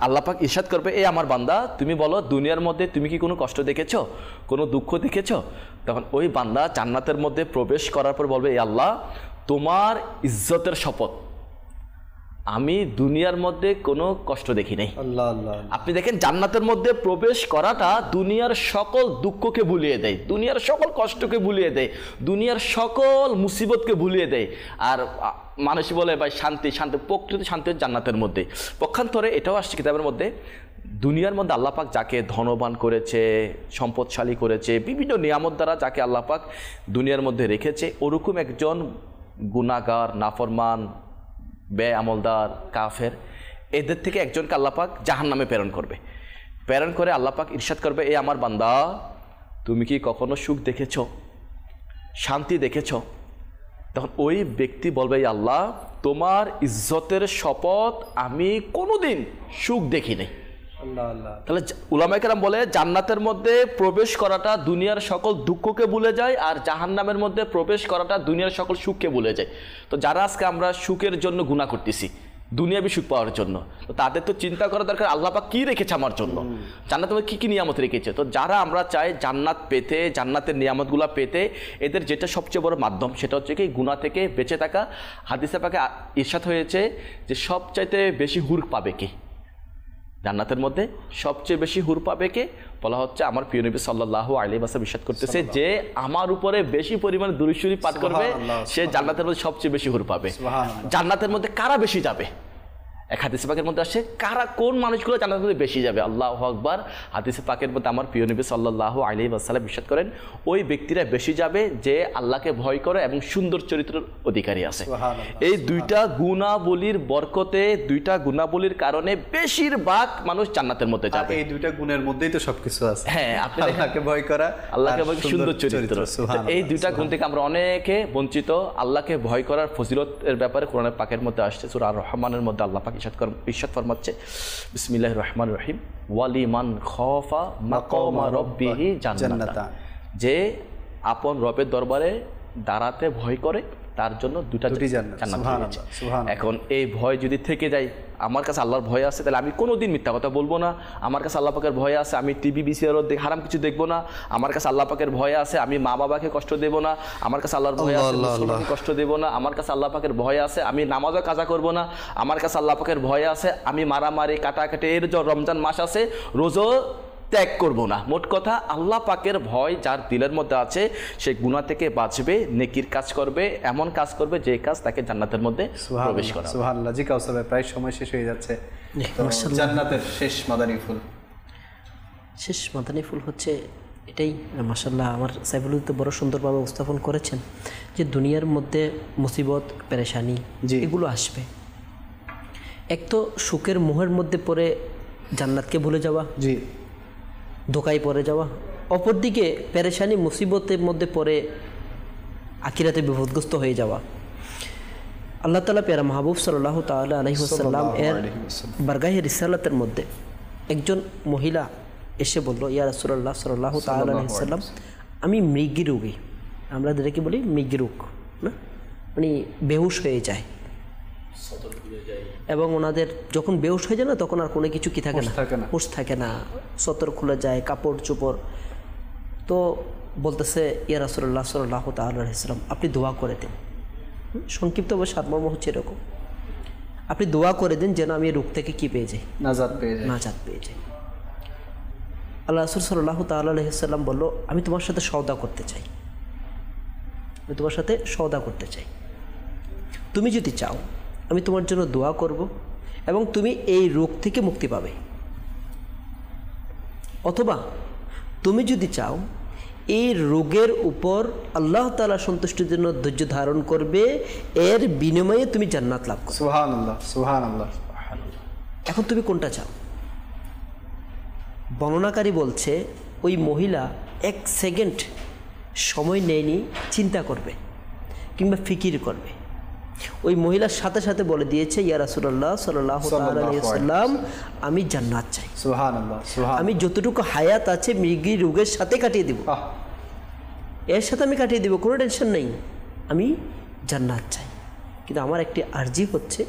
আল্লাহ পাক ইরশাদ করবে, এই আমার বান্দা তুমি বলো দুনিয়ার মধ্যে তুমি কি কোনো কষ্ট দেখেছো, কোনো দুঃখ দেখেছো? তখন ওই বান্দা জান্নাতের মধ্যে প্রবেশ করার পর বলবে, এই আল্লাহ তোমার ইজ্জতের শপথ, আমি দুনিয়ার মধ্যে কোনো কষ্ট দেখি নাই। আপনি দেখেন জান্নাতের মধ্যে প্রবেশ করাটা দুনিয়ার সকল দুঃখকে ভুলিয়ে দেয়, দুনিয়ার সকল কষ্টকে ভুলিয়ে দেয়, দুনিয়ার সকল মুসিবতকে ভুলিয়ে দেয়। আর মানুষ বলে ভাই শান্তি, শান্তি, প্রকৃত শান্তি জান্নাতের মধ্যে। পক্ষান্তরে এটাও আসছে কিতাবের মধ্যে, দুনিয়ার মধ্যে আল্লাহ পাক যাকে ধনবান করেছে, সম্পদশালী করেছে, বিভিন্ন নিয়ামত দ্বারা যাকে আল্লাহ পাক দুনিয়ার মধ্যে রেখেছে, ওরকম একজন গুনাহগার, নাফরমান, বেআমলদার, কাফের, এদের থেকে একজনকে আল্লাহ পাক জাহান্নামে প্রেরণ করবে। প্রেরণ করে আল্লাহ পাক ইরশাদ করবে, এই আমার বান্দা তুমি কি কখনো সুখ দেখেছো, শান্তি দেখেছো? তখন ওই ব্যক্তি বলবে, এই আল্লাহ তোমার ইজ্জতের শপথ আমি কোনোদিন সুখ দেখি নাই। তাহলে উলামায়ে কেরাম বলে জান্নাতের মধ্যে প্রবেশ করাটা দুনিয়ার সকল দুঃখকে ভুলে যায়, আর জাহান্নামের মধ্যে প্রবেশ করাটা দুনিয়ার সকল সুখকে ভুলে যায়। তো যারা আজকে আমরা সুখের জন্য গুনাহ করতেছি, দুনিয়াবি সুখ পাওয়ার জন্য, তো তাদের তো চিন্তা করা দরকার আল্লাহ পাক কি রেখেছে আমার জন্য, জান্নাতের মধ্যে কি কি নিয়ামত রেখেছে। তো যারা আমরা চাই জান্নাত পেতে, জান্নাতের নিয়ামতগুলো পেতে, এদের যেটা সবচেয়ে বড় মাধ্যম সেটা হচ্ছে কি গুনাহ থেকে বেঁচে থাকা। হাদিসে পাকে ইরশাদ হয়েছে যে সবচাইতে বেশি হুর পাবে কে, জান্নাতের মধ্যে সবচেয়ে বেশি হুর পাবে কে? বলা হচ্ছে আমার প্রিয় নবী সাল্লাল্লাহু আলাইহি ওয়াসাল্লাম ইরশাদ করতেছে যে আমার উপরে বেশি পরিমাণে দুরূদ শরীফ পাঠ করবে সে জান্নাতের মধ্যে সবচেয়ে বেশি হুর পাবে। জান্নাতের মধ্যে কারা বেশি যাবে? এক হাদিসে পাকের মধ্যে আসে কারা কোন মানুষগুলো জান্নাতের মধ্যে বেশি যাবে, আল্লাহু আকবার। হাদিসে পাকের মধ্যে আমার প্রিয় নবী সাল্লাল্লাহু আলাইহি ওয়াসাল্লাম ইরশাদ করেন, ওই ব্যক্তিরা বেশি যাবে যে আল্লাহকে ভয় করে এবং সুন্দর চরিত্রের অধিকারী আছে। এই দুইটা গুণাবলীর বরকতে, দুইটা গুণাবলীর কারণে বেশিরভাগ মানুষ জান্নাতের মধ্যে যাবে। এই দুইটা গুণের মধ্যেই তো সবকিছু আছে। হ্যাঁ, আপনি আল্লাহকে ভয় করা, আল্লাহকে ভয়, সুন্দর চরিত্র। এই দুইটা গুণ থেকে আমরা অনেকে বঞ্চিত। আল্লাহকে ভয় করার ফজিলতের ব্যাপারে কোরআনের পাকের মধ্যে আসছে, সূরা আর রহমানের মধ্যে আল্লাহ পাক ইরশাদ ফরমাচ্ছে, বিসমিল্লাহির রহমানির রহিম, ওয়ালিমান খাফা মাকামা রাব্বিহি জান্নাতা, যে আপন রবের দরবারে দাঁড়াতে ভয় করে তার জন্য দুটি জান্নাত রয়েছে। এখন এই ভয় যদি থেকে যায়, আমার কাছে আল্লাহর ভয় আছে, তাহলে আমি কোনোদিন মিথ্যা কথা বলবো না। আমার কাছে আল্লাহ পাকের ভয় আছে, আমি টিভি বিসিআরও হারাম কিছু দেখবো না। আমার কাছে আল্লাহ পাকের ভয় আছে, আমি মা বাবাকে কষ্ট দেবো না। আমার কাছে আল্লাহর ভয় আছে, মুসলমানকে কষ্ট দেবো না। আমার কাছে আল্লাহ পাকের ভয় আছে, আমি নামাজও কাজা করবো না। আমার কাছে আল্লাহ পাকের ভয় আছে, আমি মারামারি কাটাকাটি, এর যে রমজান মাস আছে রোজও ত্যাগ করবো না। মোট কথা, আল্লাহ পাকের ভয় যার দিলের মধ্যে আছে সে গুনাহ থেকে বাঁচবে, নেকির কাজ করবে, এমন কাজ করবে যে কাজ তাকে জান্নাতের মধ্যে প্রবেশ করাবে। সুবহানাল্লাহ। জি কাউসার ভাই, প্রায় সময় শেষ হয়ে যাচ্ছে। জান্নাতের শেষ মাদানী ফুল, শেষ মাদানী ফুল হচ্ছে এটাই। মাশাআল্লাহ, আমার সাইফুল তো বড় সুন্দরভাবে উপস্থাপন করেছেন যে দুনিয়ার মধ্যে মুসিবত, পেরেশানি এগুলো আসবে। এক তো সুখের মোহের মধ্যে পড়ে জান্নাতকে ভুলে যাওয়া, জি, ধোকায় পড়ে যাওয়া। অপরদিকে পেরেশানি মুসিবতের মধ্যে পড়ে আখিরাতে বিপদগ্রস্ত হয়ে যাওয়া। আল্লাহ তাআলা প্যারা মাহবুব সাল্লাল্লাহু তাআলা আলাইহি ওয়াসাল্লাম এর বারগাহে রিসালাতের মধ্যে একজন মহিলা এসে বলল, ইয়া রাসূলুল্লাহ সাল্লাল্লাহু তাআলা আলাইহি ওয়াসাল্লাম, আমি মৃগী রোগী, আমরা যেটাকে বলি মৃগী রোগ, না মানে বেহুশ হয়ে যায়, এবং ওনাদের যখন বেহুশ হয়ে যায় না তখন আর কোনো কিছু কি থাকে না, হুঁশ থাকে না, সতর খুলে যায়, কাপড় চোপড়। তো বলতেছে, ইয়া রাসূলুল্লাহ সাল্লাল্লাহু তাআলা আলাইহি ওয়াসাল্লাম, আপনি দোয়া করে দিন। সংক্ষিপ্ত বা সারমর্ম হচ্ছে এরকম, আপনি দোয়া করে দিন যেন আমি রোগ থেকে কি পেয়ে যাই, নাজাত পেয়ে যাই। আল্লাহ রাসূল সাল্লাল্লাহু তাআলা আলাইহি ওয়াসাল্লাম বলল, আমি তোমার সাথে সওদা করতে চাই, আমি তোমার সাথে সওদা করতে চাই। তুমি যদি চাও আমি তোমার জন্য দোয়া করব এবং তুমি এই রোগ থেকে মুক্তি পাবে, অথবা তুমি যদি চাও এই রোগের উপর আল্লাহ তাআলা সন্তুষ্টির জন্য ধৈর্য ধারণ করবে, এর বিনিময়ে তুমি জান্নাত লাভ করবে। সুবহানাল্লাহ, সুবহানাল্লাহ। এখন তুমি কোনটা চাও? বর্ণনাকারী বলছে, ওই মহিলা 1 সেকেন্ড সময় নেয়নি, চিন্তা করবে কিংবা ফিকির করবে। ওই মহিলার সাথে সাথে বলে দিয়েছে, ইয়া রাসূলুল্লাহ সাল্লাল্লাহু আলাইহি ওয়াসাল্লাম, আমি জান্নাত চাই। সুবহানাল্লাহ, সুবহানাল্লাহ। আমি যতটুকু হায়াত আছে মৃগী রোগের সাথে কাটিয়ে দিব, এর সাথে আমি কাটিয়ে দিব, কোনো টেনশন নেই, আমি জান্নাত চাই। কিন্তু আমার একটি আরজি হচ্ছে,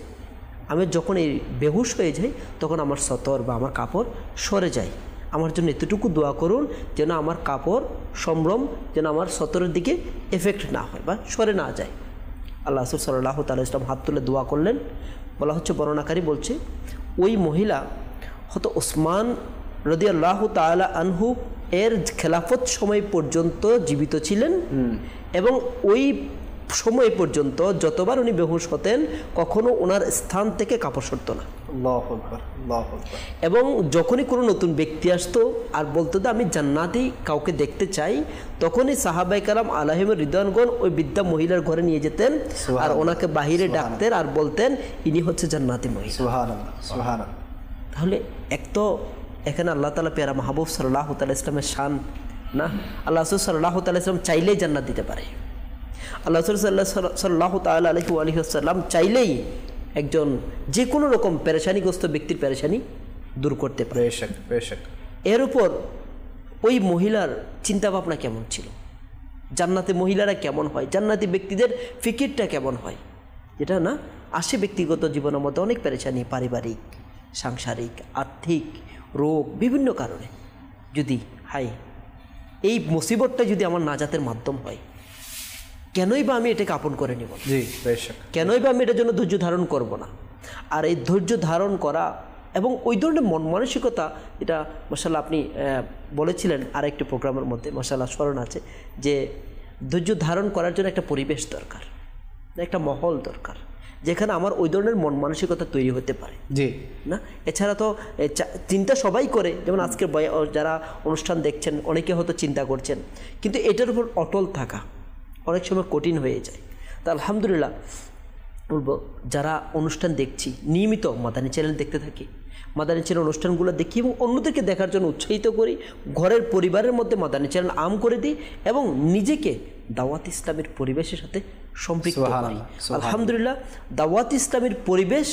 আমি যখন এই বেহুশ হয়ে যাই তখন আমার সতর বা আমার কাপড় সরে যায়। আমার জন্য এতটুকু দোয়া করুন যেন আমার কাপড় সম্ভ্রম যেন আমার সতরের দিকে এফেক্ট না হয় বা সরে না যায়। আল্লাহ রাসূল সাল্লাল্লাহু তাআলা ইসলাম হাত তুলে দোয়া করলেন। বলা হচ্ছে, বর্ণনাকারী বলছে, ওই মহিলা হয়তো ওসমান রাদিয়াল্লাহু তাআলা আনহু এর খেলাফত সময় পর্যন্ত জীবিত ছিলেন, এবং ওই সময় পর্যন্ত যতবার উনি বেহুশ হতেন কখনো ওনার স্থান থেকে কাপড় সরতো না। আল্লাহু আকবার, আল্লাহু আকবার। এবং যখনই কোনো নতুন ব্যক্তি আসতো আর বলতো যে আমি জান্নাতি কাউকে দেখতে চাই, তখনই সাহাবায়ে কেরাম আলাইহিম রিদওয়ানগণ ওই বৃদ্ধা মহিলার ঘরে নিয়ে যেতেন আর ওনাকে বাহিরে ডাকতেন আর বলতেন, ইনি হচ্ছে জান্নাতি মহিলা। সুবহানাল্লাহ, সুবহানাল্লাহ। তাহলে এক তো এখানে আল্লাহ তাআলা প্যারা মাহবুব সাল্লাল্লাহু তাআলা ইসলামের শান না, আল্লাহ রাসূল সাল্লাল্লাহু তাআলা ইসলাম চাইলেই জান্নাত দিতে পারে। আল্লাহ রাসূল সাল্লাল্লাহু তাআলা আলাইহি ওয়াসাল্লাম চাইলেই একজন যে কোনো রকম পেরেশানিগ্রস্ত ব্যক্তির পেরেশানি দূর করতে পারে। এর উপর ওই মহিলার চিন্তা ভাবনা কেমন ছিল, জান্নাতি মহিলারা কেমন হয়, জান্নাতি ব্যক্তিদের ফিকিরটা কেমন হয়, যেটা না আসে ব্যক্তিগত জীবনের মধ্যে অনেক পেরেশানি, পারিবারিক, সাংসারিক, আর্থিক, রোগ, বিভিন্ন কারণে। যদি এই মুসিবতটা যদি আমার নাজাতের মাধ্যম হয়, কেনই বা আমি এটাকে আপন করে নেব, কেনই বা আমি এটার জন্য ধৈর্য ধারণ করব না। আর এই ধৈর্য ধারণ করা এবং ওই ধরনের মন মানসিকতা, এটা মাশাআল্লাহ আপনি বলেছিলেন আর একটি প্রোগ্রামের মধ্যে, মাশাআল্লাহ স্মরণ আছে, যে ধৈর্য ধারণ করার জন্য একটা পরিবেশ দরকার, একটা মহল দরকার, যেখানে আমার ওই ধরনের মন মানসিকতা তৈরি হতে পারে। জি না, এছাড়া তো চিন্তা সবাই করে, যেমন আজকের যারা অনুষ্ঠান দেখছেন অনেকে হয়তো চিন্তা করছেন, কিন্তু এটার উপর অটল থাকা অনেক সময় কঠিন হয়ে যায়। তা আলহামদুলিল্লাহ বলবো, যারা অনুষ্ঠান দেখছি নিয়মিত মাদানী চ্যানেল দেখতে থাকি, মাদানী চ্যানেল অনুষ্ঠানগুলো দেখি এবং অন্যদেরকে দেখার জন্য উৎসাহিত করি, ঘরের পরিবারের মধ্যে মাদানী চ্যানেল আম করে দিই এবং নিজেকে দাওয়াত ইসলামের পরিবেশের সাথে সম্পৃক্ত করি। আলহামদুলিল্লাহ, দাওয়াত ইসলামের পরিবেশ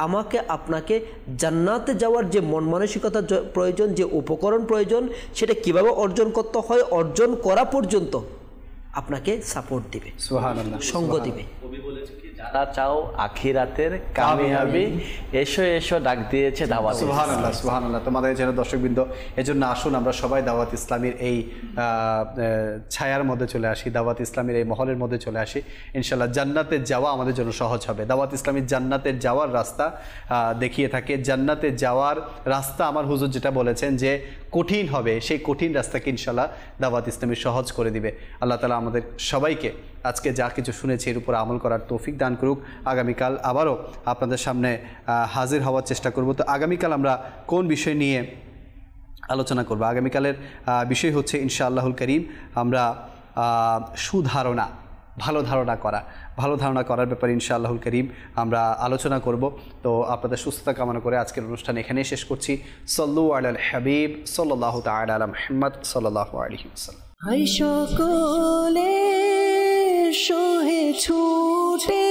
আমাকে আপনাকে জান্নাতে যাওয়ার যে মন মানসিকতা প্রয়োজন, যে উপকরণ প্রয়োজন, সেটা কিভাবে অর্জন করতে হয়, অর্জন করা পর্যন্ত আপনাকে সাপোর্ট দিবে, সুবহানাল্লাহ, সঙ্গ দিবে। যারা চাও আখিরাতের কামিয়াবি, এসো এসো ডাক দিয়েছে দাওয়াত। সুবহানাল্লাহ, সুবহানাল্লাহ। তোমাদের যেন দর্শকবৃন্দ, এজন্য আসুন আমরা সবাই দাওয়াত ইসলামের এই ছায়ার মধ্যে চলে আসি, দাওয়াত ইসলামের এই মহলের মধ্যে চলে আসি। ইনশাআল্লাহ জান্নাতে যাওয়া আমাদের জন্য সহজ হবে। দাওয়াত ইসলামের জান্নাতে যাওয়ার রাস্তা দেখিয়ে থাকে। জান্নাতে যাওয়ার রাস্তা আমার হুজুর যেটা বলেছেন যে কঠিন হবে, সেই কঠিন রাস্তাকে ইনশাআল্লাহ দাওয়াত ইসলামী সহজ করে দিবে। আল্লাহ তাআলা আমাদের সবাইকে আজকে যা কিছু শুনেছি এর উপর আমল করার তৌফিক দান করুক। আগামীকাল আবারও আপনাদের সামনে হাজির হওয়ার চেষ্টা করব। তো আগামীকাল আমরা কোন বিষয় নিয়ে আলোচনা করব? আগামীকালের বিষয় হচ্ছে ইনশাআল্লাহুল করিম আমরা সুধারণা, ভালো ধারণা করার ব্যাপারে ইনশাআল্লাহুল করিম আমরা আলোচনা করব। তো আপনাদের সুস্থতা কামনা করে আজকের অনুষ্ঠান এখানেই শেষ করছি। সাল্লু আলাল হাবিব সাল্লাল্লাহু তাআলা আলা মুহাম্মদ সাল্লাল্লাহু আলাইহি ওয়াসাল্লাম। হাই সকলে সোহে ছুটে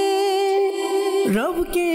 রবকে